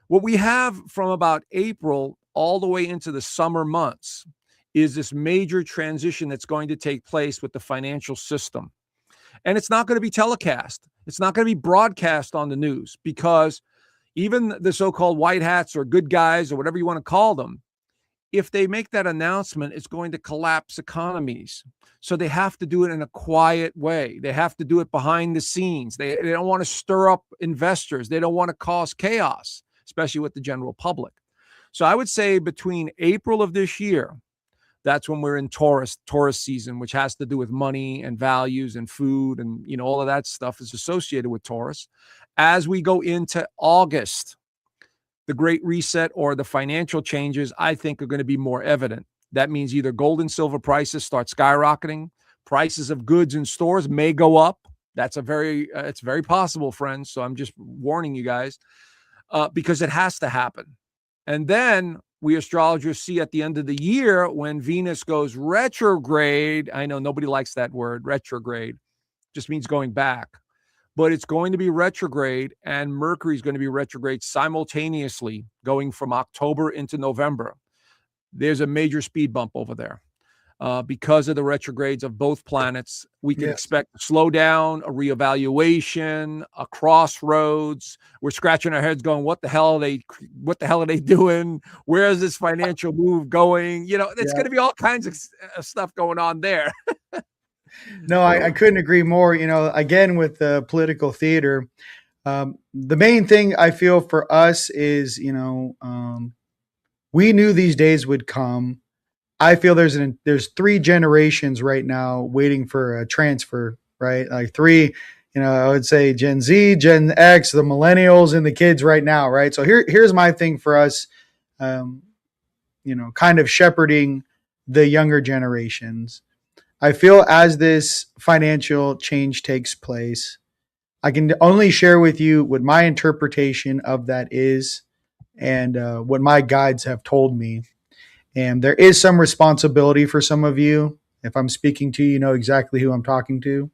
[SPEAKER 3] what we have from about April all the way into the summer months is this major transition that's going to take place with the financial system. And it's not going to be telecast. It's not going to be broadcast on the news, because even the so-called white hats or good guys or whatever you want to call them, if they make that announcement, it's going to collapse economies. So they have to do it in a quiet way. They have to do it behind the scenes. They don't want to stir up investors. They don't want to cause chaos, especially with the general public. So I would say between April of this year, that's when we're in Taurus season, which has to do with money and values and food, and all of that stuff is associated with Taurus. As we go into August, the Great Reset or the financial changes, I think, are going to be more evident. That means either gold and silver prices start skyrocketing, prices of goods in stores may go up. That's it's very possible, friends. So I'm just warning you guys, because it has to happen. And then we astrologers see at the end of the year, when Venus goes retrograde. I know nobody likes that word, retrograde. Just means going back. But it's going to be retrograde, and Mercury is going to be retrograde simultaneously, going from October into November. There's a major speed bump over there because of the retrogrades of both planets. We can expect a slowdown, a reevaluation, a crossroads. We're scratching our heads going, what the hell are they doing? Where is this financial move going? It's going to be all kinds of stuff going on there.
[SPEAKER 2] No, I couldn't agree more. Again, with the political theater, the main thing I feel for us is, we knew these days would come. I feel there's 3 generations right now waiting for a transfer, right? Like 3, I would say Gen Z, Gen X, the millennials, and the kids right now, right? So here's my thing for us, kind of shepherding the younger generations. I feel as this financial change takes place, I can only share with you what my interpretation of that is, and what my guides have told me. And there is some responsibility for some of you. If I'm speaking to you, you know exactly who I'm talking to.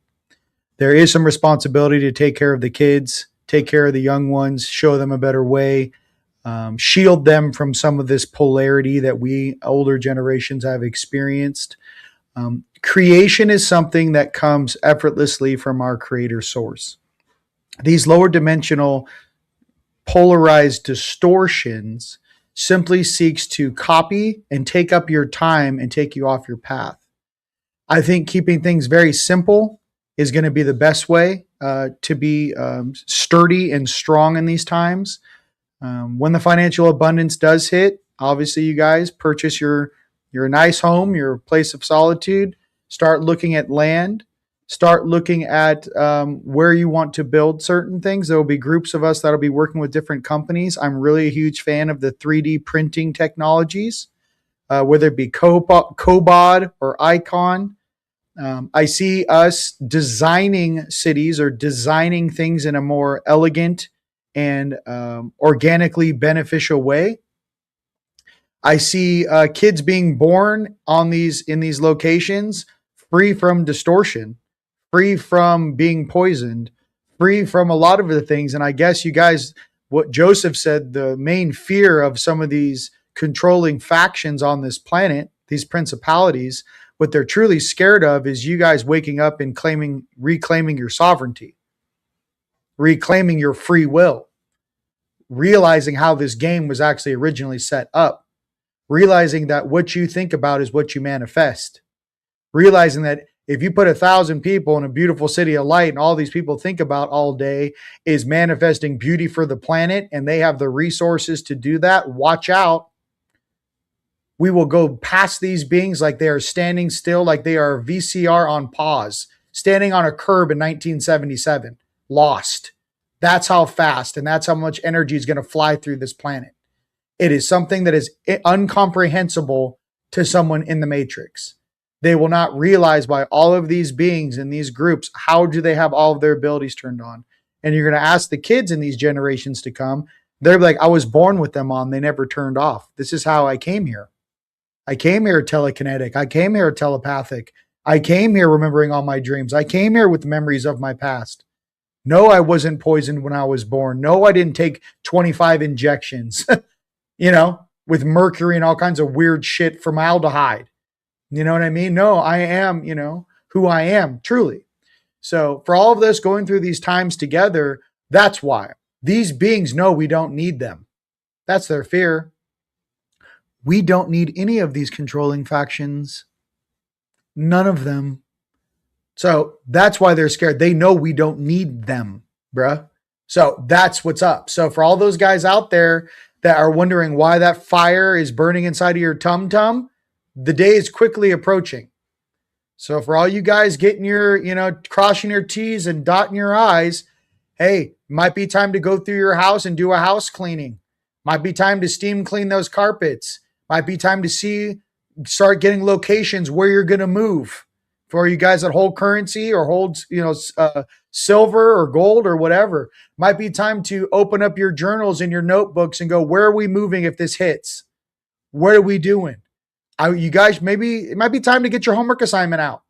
[SPEAKER 2] There is some responsibility to take care of the kids, take care of the young ones, show them a better way, shield them from some of this polarity that we older generations have experienced. Creation is something that comes effortlessly from our creator source. These lower dimensional polarized distortions simply seeks to copy and take up your time and take you off your path. I think keeping things very simple is going to be the best way to be sturdy and strong in these times. When the financial abundance does hit, obviously you guys purchase your nice home, your place of solitude, start looking at land, start looking at where you want to build certain things. There will be groups of us that will be working with different companies. I'm really a huge fan of the 3D printing technologies, whether it be Cobod or Icon. I see us designing cities or designing things in a more elegant and organically beneficial way. I see kids being born in these locations free from distortion, free from being poisoned, free from a lot of the things. And I guess you guys, what Joseph said, the main fear of some of these controlling factions on this planet, these principalities, what they're truly scared of is you guys waking up and reclaiming your sovereignty, reclaiming your free will, realizing how this game was actually originally set up, realizing that what you think about is what you manifest, realizing that if you put 1,000 people in a beautiful city of light and all these people think about all day is manifesting beauty for the planet and they have the resources to do that, watch out. We will go past these beings like they are standing still, like they are VCR on pause, standing on a curb in 1977, lost. That's how fast and that's how much energy is going to fly through this planet. It is something that is incomprehensible to someone in the Matrix. They will not realize by all of these beings in these groups, how do they have all of their abilities turned on? And you're going to ask the kids in these generations to come, they're like, I was born with them on, they never turned off. This is how I came here. I came here telekinetic. I came here telepathic. I came here remembering all my dreams. I came here with memories of my past. No, I wasn't poisoned when I was born. No, I didn't take 25 injections, with mercury and all kinds of weird shit, formaldehyde. You know what I mean? No, I am, who I am, truly. So for all of this going through these times together, that's why. These beings know we don't need them. That's their fear. We don't need any of these controlling factions. None of them. So that's why they're scared. They know we don't need them, bruh. So that's what's up. So for all those guys out there that are wondering why that fire is burning inside of your tum-tum, the day is quickly approaching. So for all you guys getting your, crossing your T's and dotting your I's, hey, might be time to go through your house and do a house cleaning. Might be time to steam clean those carpets. Might be time to start getting locations where you're going to move. For you guys that hold currency or hold, silver or gold or whatever, might be time to open up your journals and your notebooks and go, where are we moving if this hits? What are we doing? You guys, maybe it might be time to get your homework assignment out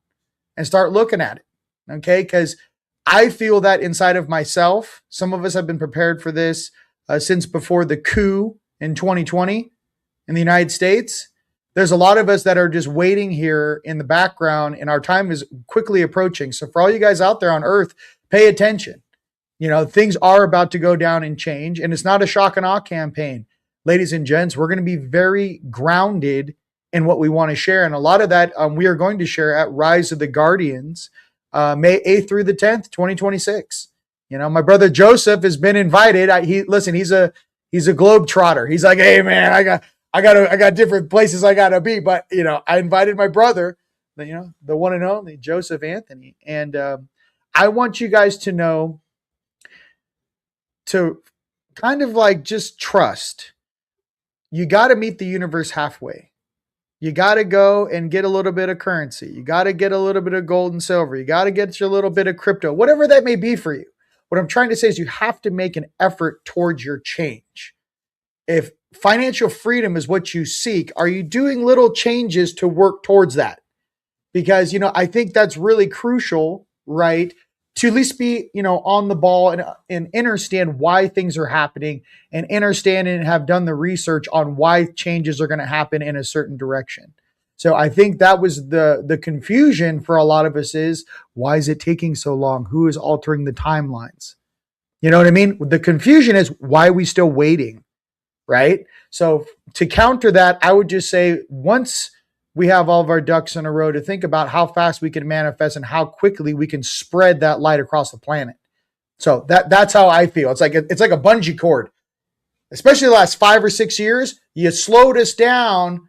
[SPEAKER 2] and start looking at it. Okay. Because I feel that inside of myself, some of us have been prepared for this since before the coup in 2020 in the United States. There's a lot of us that are just waiting here in the background, and our time is quickly approaching. So for all you guys out there on Earth, pay attention. Things are about to go down and change, and it's not a shock and awe campaign. Ladies and gents, we're going to be very grounded in what we want to share. And a lot of that we are going to share at Rise of the Guardians, May 8th through the 10th, 2026. My brother Joseph has been invited. He's a globe trotter. He's like, hey man, I got different places I gotta be. But I invited my brother, the one and only Joseph Anthony. And I want you guys to know to kind of like just trust. You got to meet the universe halfway. You got to go and get a little bit of currency. You got to get a little bit of gold and silver. You got to get your little bit of crypto, whatever that may be for you. What I'm trying to say is you have to make an effort towards your change. If financial freedom is what you seek, are you doing little changes to work towards that? Because, I think that's really crucial, right? To at least be, on the ball and understand why things are happening and understand and have done the research on why changes are going to happen in a certain direction. So I think that was the confusion for a lot of us is, why is it taking so long? Who is altering the timelines? You know what I mean? The confusion is, why are we still waiting? Right? So to counter that, I would just say, once we have all of our ducks in a row, to think about how fast we can manifest and how quickly we can spread that light across the planet. So that's how I feel. It's like a bungee cord, especially the last 5 or 6 years. You slowed us down,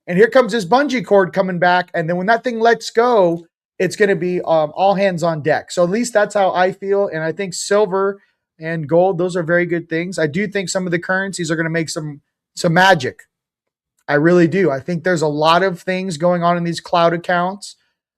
[SPEAKER 2] and here comes this bungee cord coming back. And then when that thing lets go, it's going to be all hands on deck. So at least that's how I feel. And I think silver and gold, those are very good things. I do think some of the currencies are going to make some magic. I really do. I think there's a lot of things going on in these cloud accounts.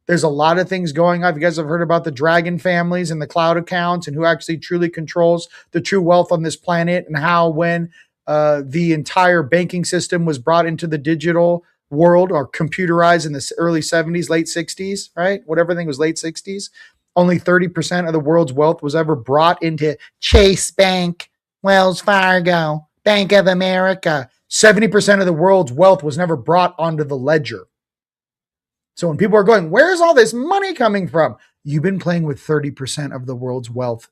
[SPEAKER 2] There's a lot of things going on. If you guys have heard about the dragon families and the cloud accounts and who actually truly controls the true wealth on this planet, and how when the entire banking system was brought into the digital world or computerized in the early 70s, late 60s, right? Whatever thing was late 60s, only 30% of the world's wealth was ever brought into Chase Bank, Wells Fargo, Bank of America. 70% of the world's wealth was never brought onto the ledger. So when people are going, where's all this money coming from? You've been playing with 30% of the world's wealth.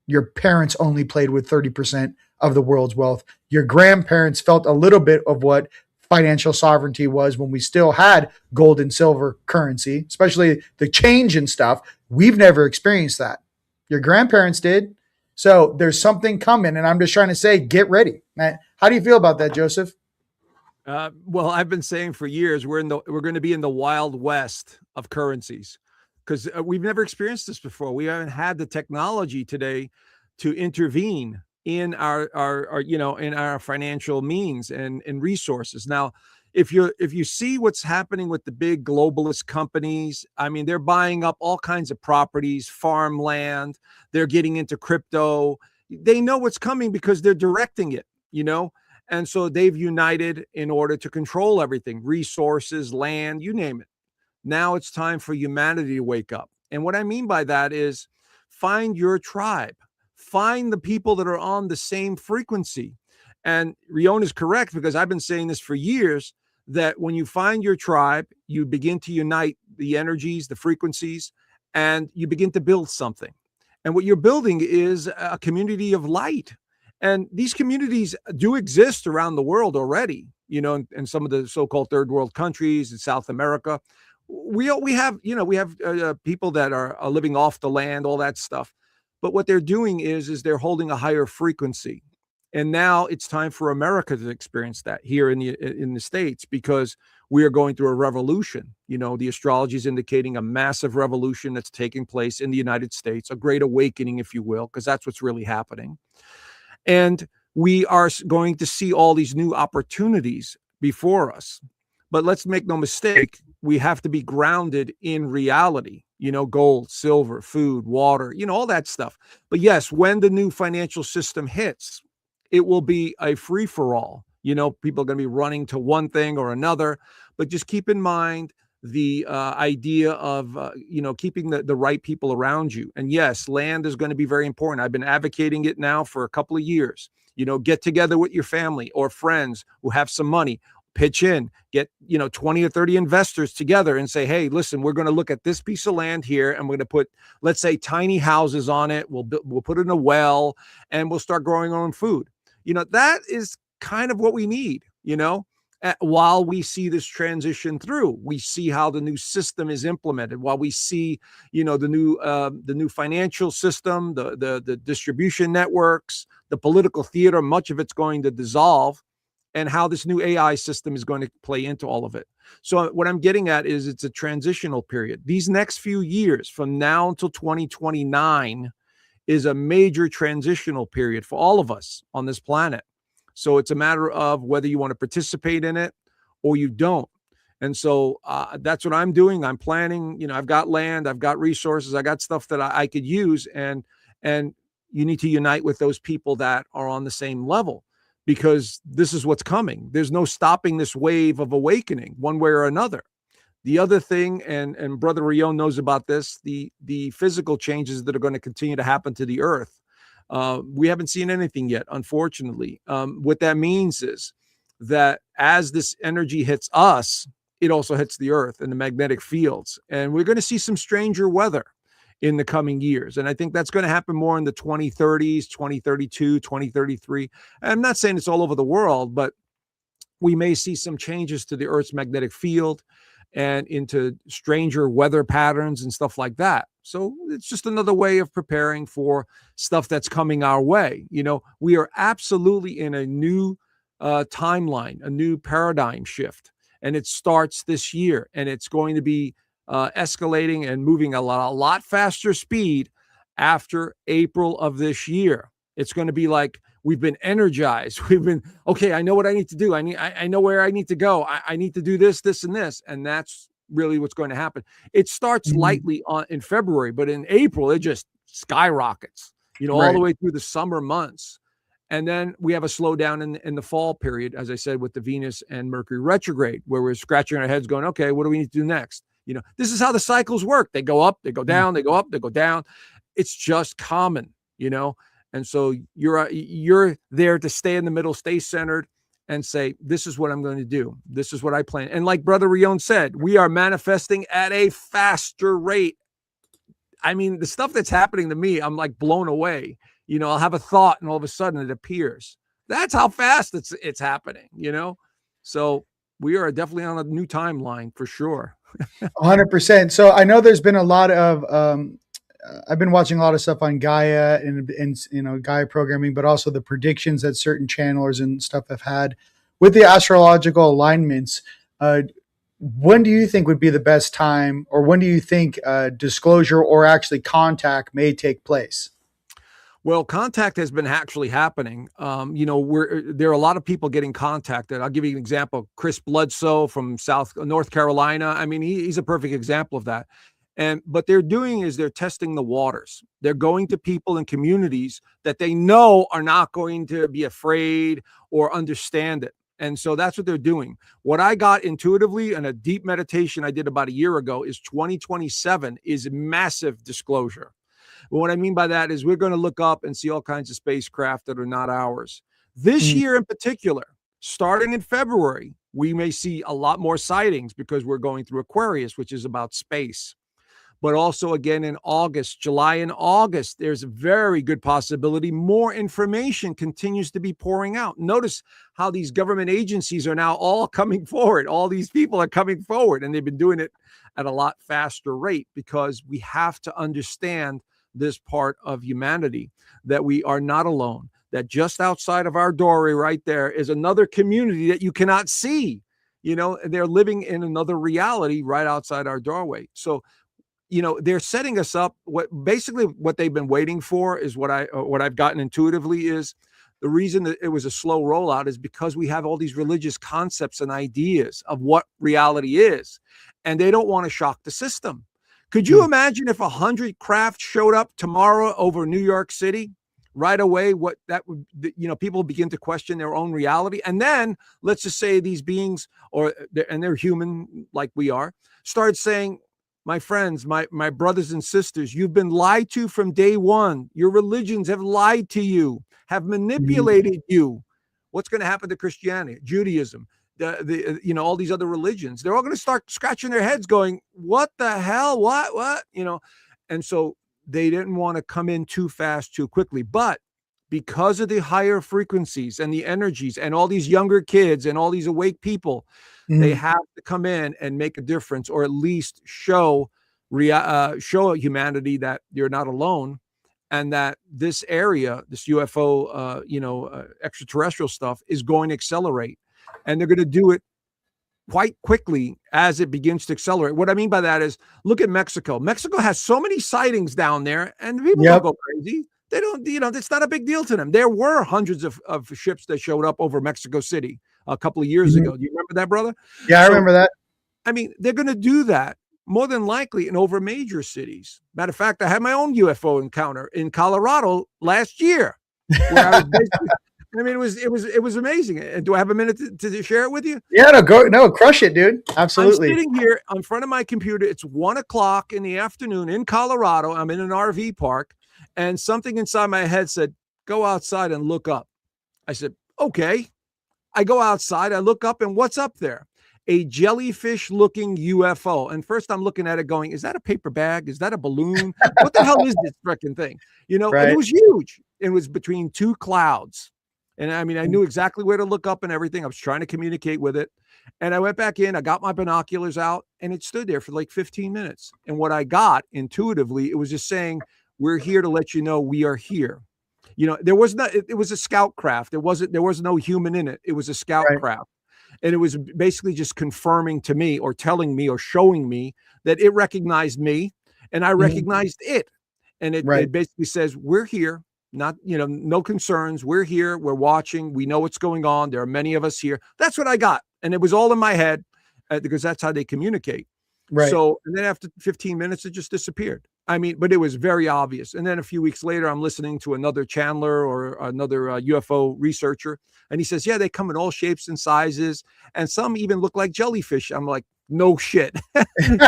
[SPEAKER 2] Your parents only played with 30% of the world's wealth. Your grandparents felt a little bit of what financial sovereignty was when we still had gold and silver currency, especially the change and stuff. We've never experienced that. Your grandparents did. So there's something coming, and I'm just trying to say, get ready. Man, how do you feel about that, Joseph?
[SPEAKER 3] Well, I've been saying for years, we're going to be in the wild west of currencies, because we've never experienced this before. We haven't had the technology today to intervene in our in our financial means and resources. Now, if you see what's happening with the big globalist companies, I mean, they're buying up all kinds of properties, farmland, they're getting into crypto. They know what's coming because they're directing it, and so they've united in order to control everything, resources, land, you name it. Now it's time for humanity to wake up. And what I mean by that is, find your tribe, find the people that are on the same frequency. And Rion is correct, because I've been saying this for years, that when you find your tribe, you begin to unite the energies, the frequencies, and you begin to build something. And what you're building is a community of light. And these communities do exist around the world already, in some of the so-called third world countries in South America. We have, we have people that are living off the land, all that stuff. But what they're doing is they're holding a higher frequency. And now it's time for America to experience that here in the States, because we are going through a revolution. The astrology is indicating a massive revolution that's taking place in the United States, a great awakening, if you will, because that's what's really happening. And we are going to see all these new opportunities before us. But let's make no mistake, we have to be grounded in reality, gold, silver, food, water, all that stuff. But yes, when the new financial system hits, it will be a free-for-all. People are going to be running to one thing or another. But just keep in mind the idea of, keeping the right people around you. And yes, land is going to be very important. I've been advocating it now for a couple of years. Get together with your family or friends who have some money, pitch in, get 20 or 30 investors together and say, hey, listen, we're going to look at this piece of land here, and we're going to put, let's say, tiny houses on it. We'll put in a well, and we'll start growing our own food. That is kind of what we need. While we see this transition through, we see how the new system is implemented. While we see, the new financial system, the distribution networks, the political theater, much of it's going to dissolve, and how this new AI system is going to play into all of it. So what I'm getting at is it's a transitional period. These next few years, from now until 2029, is a major transitional period for all of us on this planet. So it's a matter of whether you want to participate in it or you don't. And so that's what I'm doing. I'm planning, I've got land, I've got resources, I got stuff that I could use. And you need to unite with those people that are on the same level, because this is what's coming. There's no stopping this wave of awakening one way or another. The other thing, and Brother Rion knows about this, the physical changes that are going to continue to happen to the earth. We haven't seen anything yet, unfortunately. What that means is that as this energy hits us, it also hits the earth and the magnetic fields. And we're going to see some stranger weather in the coming years. And I think that's going to happen more in the 2030s, 2032, 2033. And I'm not saying it's all over the world, but we may see some changes to the Earth's magnetic field and into stranger weather patterns and stuff like that. So it's just another way of preparing for stuff that's coming our way. We are absolutely in a new timeline, a new paradigm shift, and it starts this year, and it's going to be escalating and moving a lot faster speed after April of this year. It's going to be like we've been energized. We've been, okay, I know what I need to do. I know where I need to go. I need to do this, and this. And that's really what's going to happen. It starts lightly in February, but in April, it just skyrockets, all the way through the summer months. And then we have a slowdown in the fall period, as I said, with the Venus and Mercury retrograde, where we're scratching our heads going, okay, what do we need to do next? This is how the cycles work. They go up, they go down, they go up, they go down. It's just common, And so you're there to stay in the middle, stay centered, and say, this is what I'm going to do. This is what I plan. And like Brother Rion said, we are manifesting at a faster rate. I mean, the stuff that's happening to me, I'm like blown away. I'll have a thought and all of a sudden it appears. That's how fast it's happening, So we are definitely on a new timeline for sure.
[SPEAKER 2] 100%. So I know there's been a lot of, I've been watching a lot of stuff on Gaia and Gaia programming, but also the predictions that certain channelers and stuff have had with the astrological alignments. When do you think would be the best time, or when do you think disclosure or actually contact may take place?
[SPEAKER 3] Well, contact has been actually happening. There are a lot of people getting contacted. I'll give you an example. Chris Bledsoe from North Carolina. I mean, he's a perfect example of that. And what they're doing is they're testing the waters. They're going to people in communities that they know are not going to be afraid or understand it. And so that's what they're doing. What I got intuitively in a deep meditation I did about a year ago is 2027 is massive disclosure. But what I mean by that is we're going to look up and see all kinds of spacecraft that are not ours. This year in particular, starting in February, we may see a lot more sightings because we're going through Aquarius, which is about space. but also again in August, July and August, there's a very good possibility more information continues to be pouring out. Notice how these government agencies are now all coming forward. All these people are coming forward, and they've been doing it at a lot faster rate because we have to understand this part of humanity, that we are not alone, that just outside of our doorway right there is another community that you cannot see. They're living in another reality right outside our doorway. So they're setting us up. What they've been waiting for is what I've gotten intuitively is the reason that it was a slow rollout is because we have all these religious concepts and ideas of what reality is, and they don't want to shock the system. Could you imagine if 100 crafts showed up tomorrow over New York City? Right away, what that would, people begin to question their own reality. And then let's just say these beings, and they're human like we are, start saying, my friends, my brothers and sisters, you've been lied to from day one. Your religions have lied to you, have manipulated you. What's going to happen to Christianity, Judaism, all these other religions? They're all going to start scratching their heads going, what the hell? What? And so they didn't want to come in too fast, too quickly. But because of the higher frequencies and the energies and all these younger kids and all these awake people, they have to come in and make a difference, or at least show humanity that you're not alone, and that this area, this UFO, extraterrestrial stuff is going to accelerate, and they're going to do it quite quickly as it begins to accelerate. What I mean by that is, look at Mexico. Mexico has so many sightings down there, and people don't go crazy. They don't, it's not a big deal to them. There were hundreds of ships that showed up over Mexico City a couple of years ago. Do you remember that, brother?
[SPEAKER 2] Yeah, I remember that.
[SPEAKER 3] I mean, they're going to do that more than likely in over major cities. Matter of fact, I had my own UFO encounter in Colorado last year. Where I was it was amazing. Do I have a minute to share it with you?
[SPEAKER 2] Yeah, crush it, dude. Absolutely.
[SPEAKER 3] I'm sitting here in front of my computer. It's 1:00 in the afternoon in Colorado. I'm in an RV park, and something inside my head said, go outside and look up. I said, okay. I go outside, I look up, and what's up there? A jellyfish-looking UFO. And first I'm looking at it going, is that a paper bag? Is that a balloon? What the hell is this freaking thing?
[SPEAKER 2] Right.
[SPEAKER 3] And it was huge. It was between two clouds. And I mean, I knew exactly where to look up and everything. I was trying to communicate with it. And I went back in, I got my binoculars out, and it stood there for like 15 minutes. And what I got intuitively, it was just saying, we're here to let you know we are here. There was not, it was a scout craft. There was no human in it. It was a scout craft. And it was basically just confirming to me or telling me or showing me that it recognized me and I recognized it. And it basically says, we're here, not, no concerns. We're here. We're watching. We know what's going on. There are many of us here. That's what I got. And it was all in my head because that's how they communicate. Right. So, and then after 15 minutes, it just disappeared. I mean, but it was very obvious. And then a few weeks later, I'm listening to another channeler or another UFO researcher. And he says, yeah, they come in all shapes and sizes. And some even look like jellyfish. I'm like, no shit.
[SPEAKER 2] I think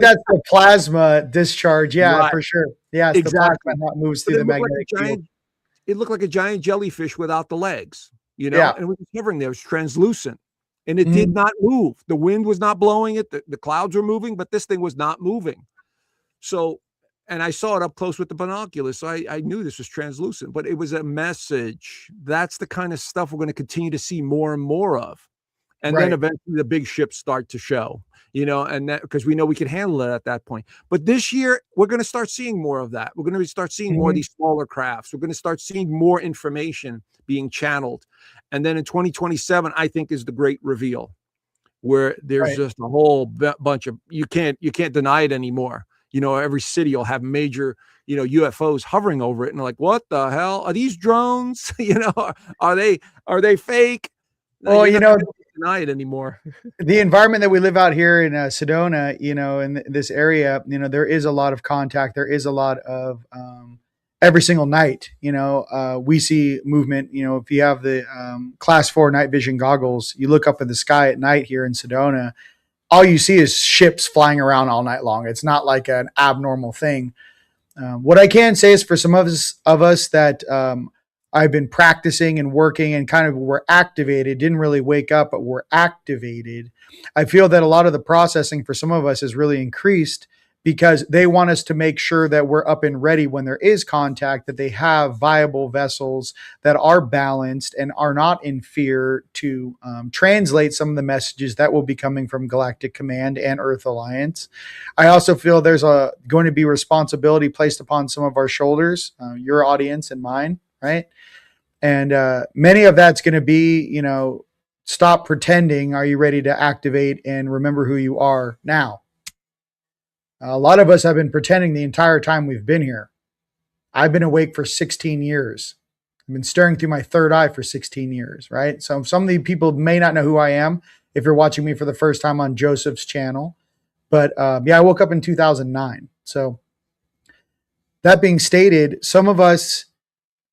[SPEAKER 2] that's the plasma discharge. Yeah, for sure. Yeah, it's exactly. The plasma that moves through the magnetic field.
[SPEAKER 3] It looked like a giant jellyfish without the legs, and it was hovering there. It was translucent. And it did not move. The wind was not blowing it. The clouds were moving, but this thing was not moving. So, and I saw it up close with the binoculars. So I knew this was translucent, but it was a message. That's the kind of stuff we're going to continue to see more and more of. And then eventually the big ships start to show, and that because we know we can handle it at that point. But this year, we're going to start seeing more of that. We're going to start seeing more of these smaller crafts. We're going to start seeing more information being channeled. And then in 2027, I think is the great reveal where there's just a whole bunch of, you can't deny it anymore. Every city will have major, UFOs hovering over it. And like, what the hell are these drones? Are they fake?
[SPEAKER 2] Well,
[SPEAKER 3] deny it anymore.
[SPEAKER 2] The environment that we live out here in Sedona, in this area, there is a lot of contact. There is a lot of, every single night, we see movement. If you have the class 4 night vision goggles, you look up in the sky at night here in Sedona, all you see is ships flying around all night long. It's not like an abnormal thing. What I can say is for some of us that I've been practicing and working and kind of we're activated, didn't really wake up, but we're activated. I feel that a lot of the processing for some of us has really increased because they want us to make sure that we're up and ready when there is contact, that they have viable vessels that are balanced and are not in fear to translate some of the messages that will be coming from Galactic Command and Earth Alliance. I also feel there's going to be responsibility placed upon some of our shoulders, your audience and mine, right? And many of that's going to be, stop pretending. Are you ready to activate and remember who you are now? A lot of us have been pretending the entire time we've been here. I've been awake for 16 years. I've been staring through my third eye for 16 years, right? So some of the people may not know who I am if you're watching me for the first time on Joseph's channel. But I woke up in 2009. So that being stated, some of us,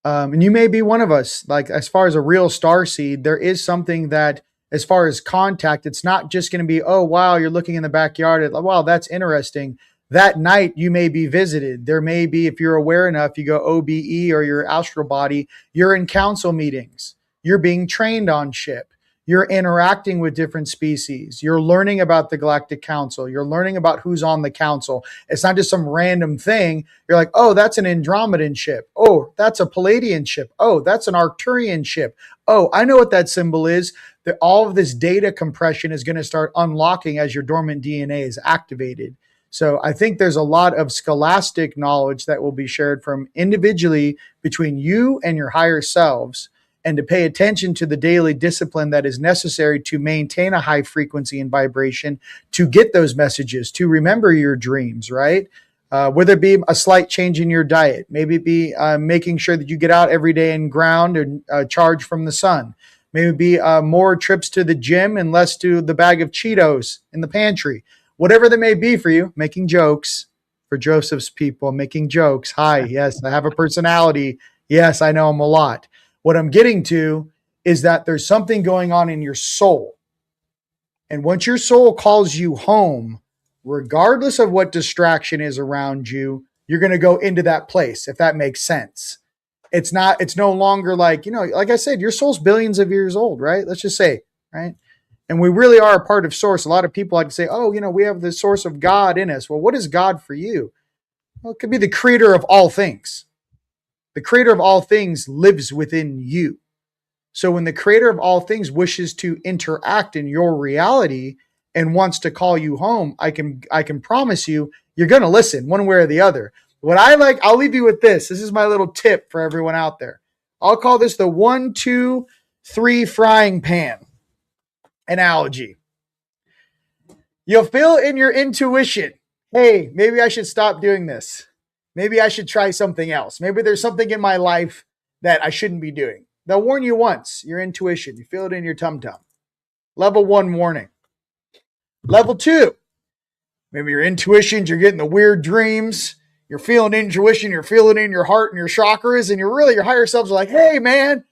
[SPEAKER 2] and you may be one of us, like as far as a real star seed, there is something that as far as contact, it's not just going to be, oh, wow, you're looking in the backyard. Wow, that's interesting. That night you may be visited. There may be, if you're aware enough, you go OBE or your astral body, you're in council meetings. You're being trained on ship. You're interacting with different species. You're learning about the Galactic Council. You're learning about who's on the council. It's not just some random thing. You're like, oh, that's an Andromedan ship. Oh, that's a Palladian ship. Oh, that's an Arcturian ship. Oh, I know what that symbol is. That all of this data compression is going to start unlocking as your dormant DNA is activated. So I think there's a lot of scholastic knowledge that will be shared from individually between you and your higher selves, and to pay attention to the daily discipline that is necessary to maintain a high frequency and vibration, to get those messages, to remember your dreams, right? Whether it be a slight change in your diet, maybe it be making sure that you get out every day and ground and charge from the sun. Maybe it be more trips to the gym and less to the bag of Cheetos in the pantry. Whatever that may be for you, making jokes for Joseph's people, making jokes. Hi, yes, I have a personality. Yes, I know them a lot. What I'm getting to is that there's something going on in your soul. And once your soul calls you home, regardless of what distraction is around you, you're going to go into that place, if that makes sense. It's no longer like, like I said, your soul's billions of years old, right? Let's just say, right? And we really are a part of source. A lot of people like to say, oh, we have the source of God in us. Well, what is God for you? Well, it could be the creator of all things. The creator of all things lives within you. So when the creator of all things wishes to interact in your reality and wants to call you home, I can promise you, you're going to listen one way or the other. What I like, I'll leave you with this. This is my little tip for everyone out there. I'll call this the 1, 2, 3 frying pan analogy. You'll feel in your intuition, hey, maybe I should stop doing this. Maybe I should try something else. Maybe there's something in my life that I shouldn't be doing. They'll warn you once, your intuition. You feel it in your tum-tum. Level 1 warning. Level 2, maybe your intuitions, you're getting the weird dreams. You're feeling intuition. You're feeling it in your heart and your chakras. And your higher selves are like, hey, man,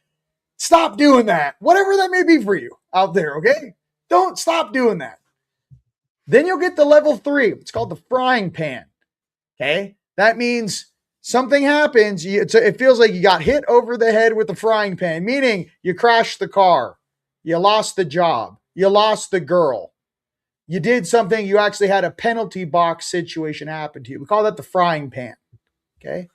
[SPEAKER 2] stop doing that. Whatever that may be for you out there, okay? Don't stop doing that. Then you'll get to level 3. It's called the frying pan, okay? That means something happens. It feels like you got hit over the head with a frying pan, meaning you crashed the car, you lost the job, you lost the girl, you did something, you actually had a penalty box situation happen to you. We call that the frying pan, okay?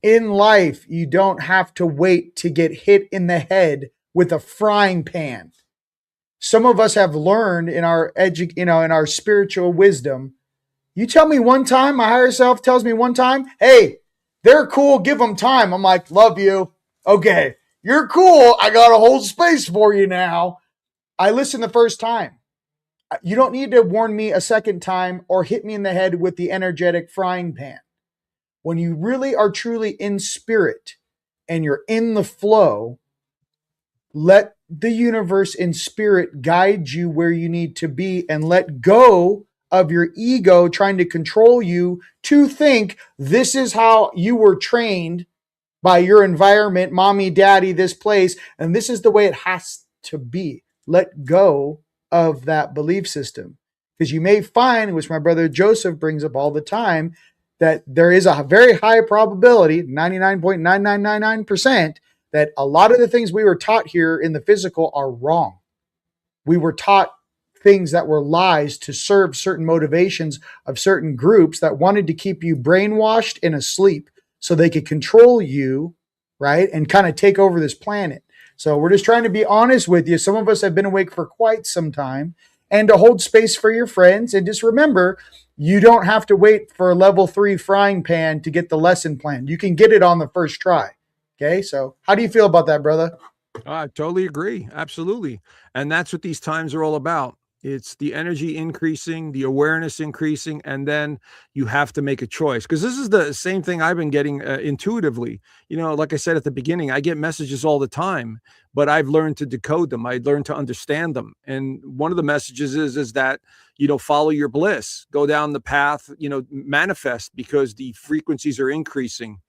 [SPEAKER 2] In life, you don't have to wait to get hit in the head with a frying pan. Some of us have learned in our in our spiritual wisdom. You tell me one time, my higher self tells me one time, hey, they're cool, give them time. I'm like, love you. Okay, you're cool. I got a whole space for you now. I listened the first time. You don't need to warn me a second time or hit me in the head with the energetic frying pan. When you really are truly in spirit and you're in the flow, let the universe in spirit guide you where you need to be, and let go of your ego trying to control you to think this is how you were trained by your environment, mommy, daddy, this place, and this is the way it has to be. Let go of that belief system. Because you may find, which my brother Joseph brings up all the time, that there is a very high probability, 99.9999%, that a lot of the things we were taught here in the physical are wrong. We were taught things that were lies to serve certain motivations of certain groups that wanted to keep you brainwashed and asleep so they could control you, right? And kind of take over this planet. So we're just trying to be honest with you. Some of us have been awake for quite some time, and to hold space for your friends. And just remember, you don't have to wait for a level 3 frying pan to get the lesson plan. You can get it on the first try. Okay. So how do you feel about that, brother?
[SPEAKER 3] I totally agree. Absolutely. And that's what these times are all about. It's the energy increasing, the awareness increasing, and then you have to make a choice. Because this is the same thing I've been getting intuitively. You know, like I said at the beginning, I get messages all the time, but I've learned to decode them. I learned to understand them. And one of the messages is that, you know, follow your bliss, go down the path, you know, manifest, because the frequencies are increasing.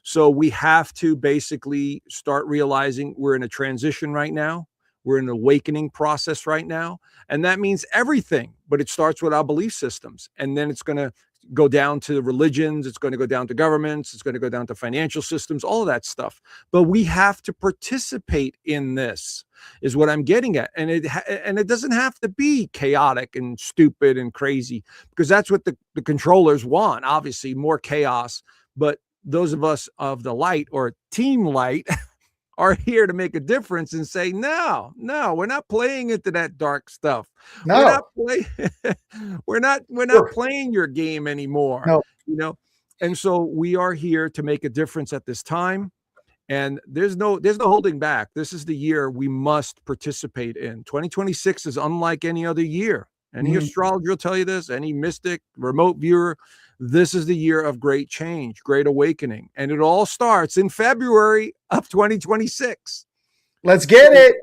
[SPEAKER 3] So we have to basically start realizing we're in a transition right now. We're in an awakening process right now. And that means everything, but it starts with our belief systems. And then it's going to go down to religions. It's going to go down to governments. It's going to go down to financial systems, all of that stuff. But we have to participate in this, is what I'm getting at. And it doesn't have to be chaotic and stupid and crazy, because that's what the controllers want. Obviously, more chaos. But those of us of the light, or TeamLight, are here to make a difference and say, no, we're not playing into that dark stuff.
[SPEAKER 2] No,
[SPEAKER 3] We're not playing your game anymore.
[SPEAKER 2] No.
[SPEAKER 3] You know, and so we are here to make a difference at this time. And there's no holding back. This is the year we must participate in. 2026 is unlike any other year. Any astrologer will tell you this, any mystic, remote viewer. This is the year of great change, great awakening. And it all starts in February of 2026.
[SPEAKER 2] Let's get it.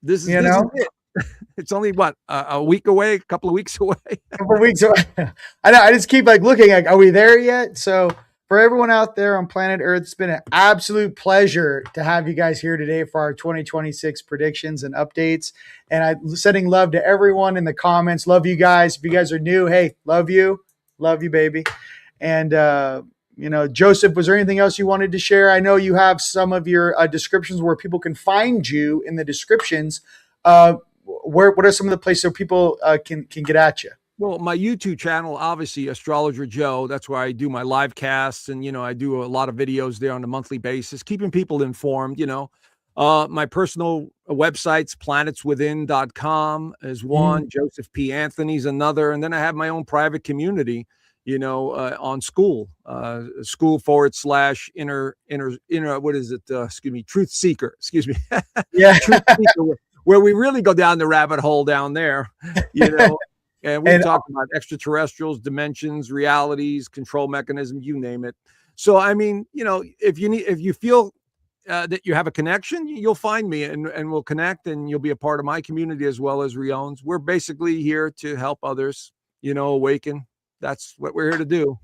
[SPEAKER 3] This is it. It's only what, a week away, a couple of weeks away.
[SPEAKER 2] A couple of weeks away. I know. I just keep looking like, are we there yet? So for everyone out there on planet Earth, it's been an absolute pleasure to have you guys here today for our 2026 predictions and updates. And I'm sending love to everyone in the comments. Love you guys. If you guys are new, hey, love you. Love you, baby. And, you know, Joseph, was there anything else you wanted to share? I know you have some of your descriptions where people can find you in the descriptions. What are some of the places where people can get at you?
[SPEAKER 3] Well, my YouTube channel, obviously, Astrologer Joe. That's where I do my live casts. And, you know, I do a lot of videos there on a monthly basis, keeping people informed, you know. My personal websites, planetswithin.com is one, Joseph P. Anthony's another. And then I have my own private community, you know, on school /inner, what is it? Truth Seeker,
[SPEAKER 2] Yeah.
[SPEAKER 3] Truth Seeker, where we really go down the rabbit hole down there, you know, and we talk about extraterrestrials, dimensions, realities, control mechanisms, you name it. So, I mean, you know, if you feel that you have a connection, you'll find me and we'll connect, and you'll be a part of my community as well as Rion's. We're basically here to help others, you know, awaken. That's what we're here to do.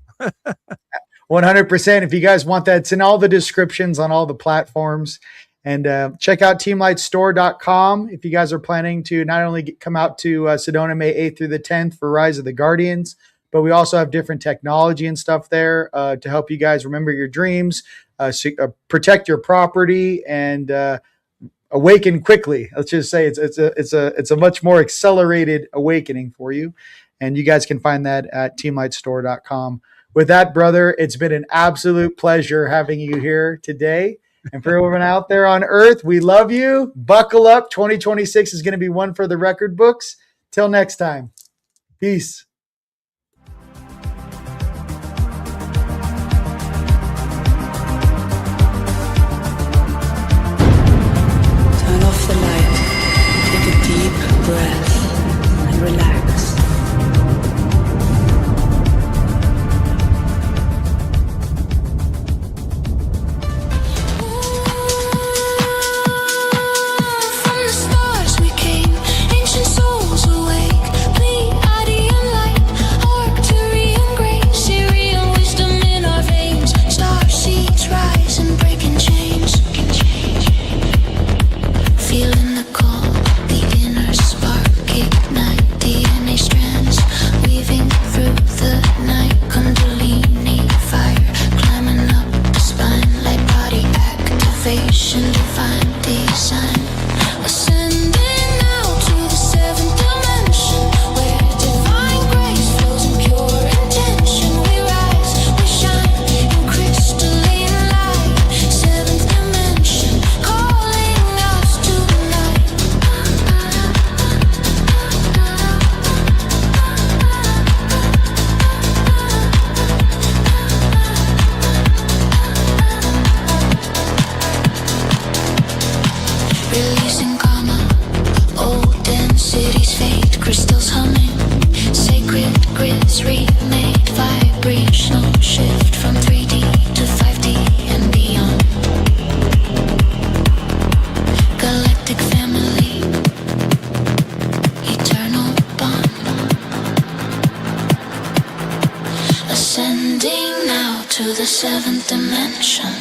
[SPEAKER 2] 100%. If you guys want that, it's in all the descriptions on all the platforms. And check out TeamLightStore.com if you guys are planning to not only come out to Sedona May 8th through the 10th for Rise of the Guardians, but we also have different technology and stuff there to help you guys remember your dreams, protect your property, and awaken quickly. Let's just say it's a much more accelerated awakening for you. And you guys can find that at TeamLightStore.com. With that, brother, it's been an absolute pleasure having you here today. And for everyone out there on Earth, we love you. Buckle up. 2026 is going to be one for the record books. Till next time. Peace.
[SPEAKER 4] Turn off the light, take a deep breath, and relax.
[SPEAKER 1] From the stars we came, ancient souls awake, Pleiadian light. salvation, divine design. Ascending now to the seventh dimension, where divine grace flows in pure intention. We rise, we shine in crystalline light. Seventh dimension, calling us tonight. Releasing karma, old densities fade, crystals humming, sacred grids remade, vibrational shift from 3D to 5D and beyond. Galactic family, eternal bond. Ascending now to the seventh dimension.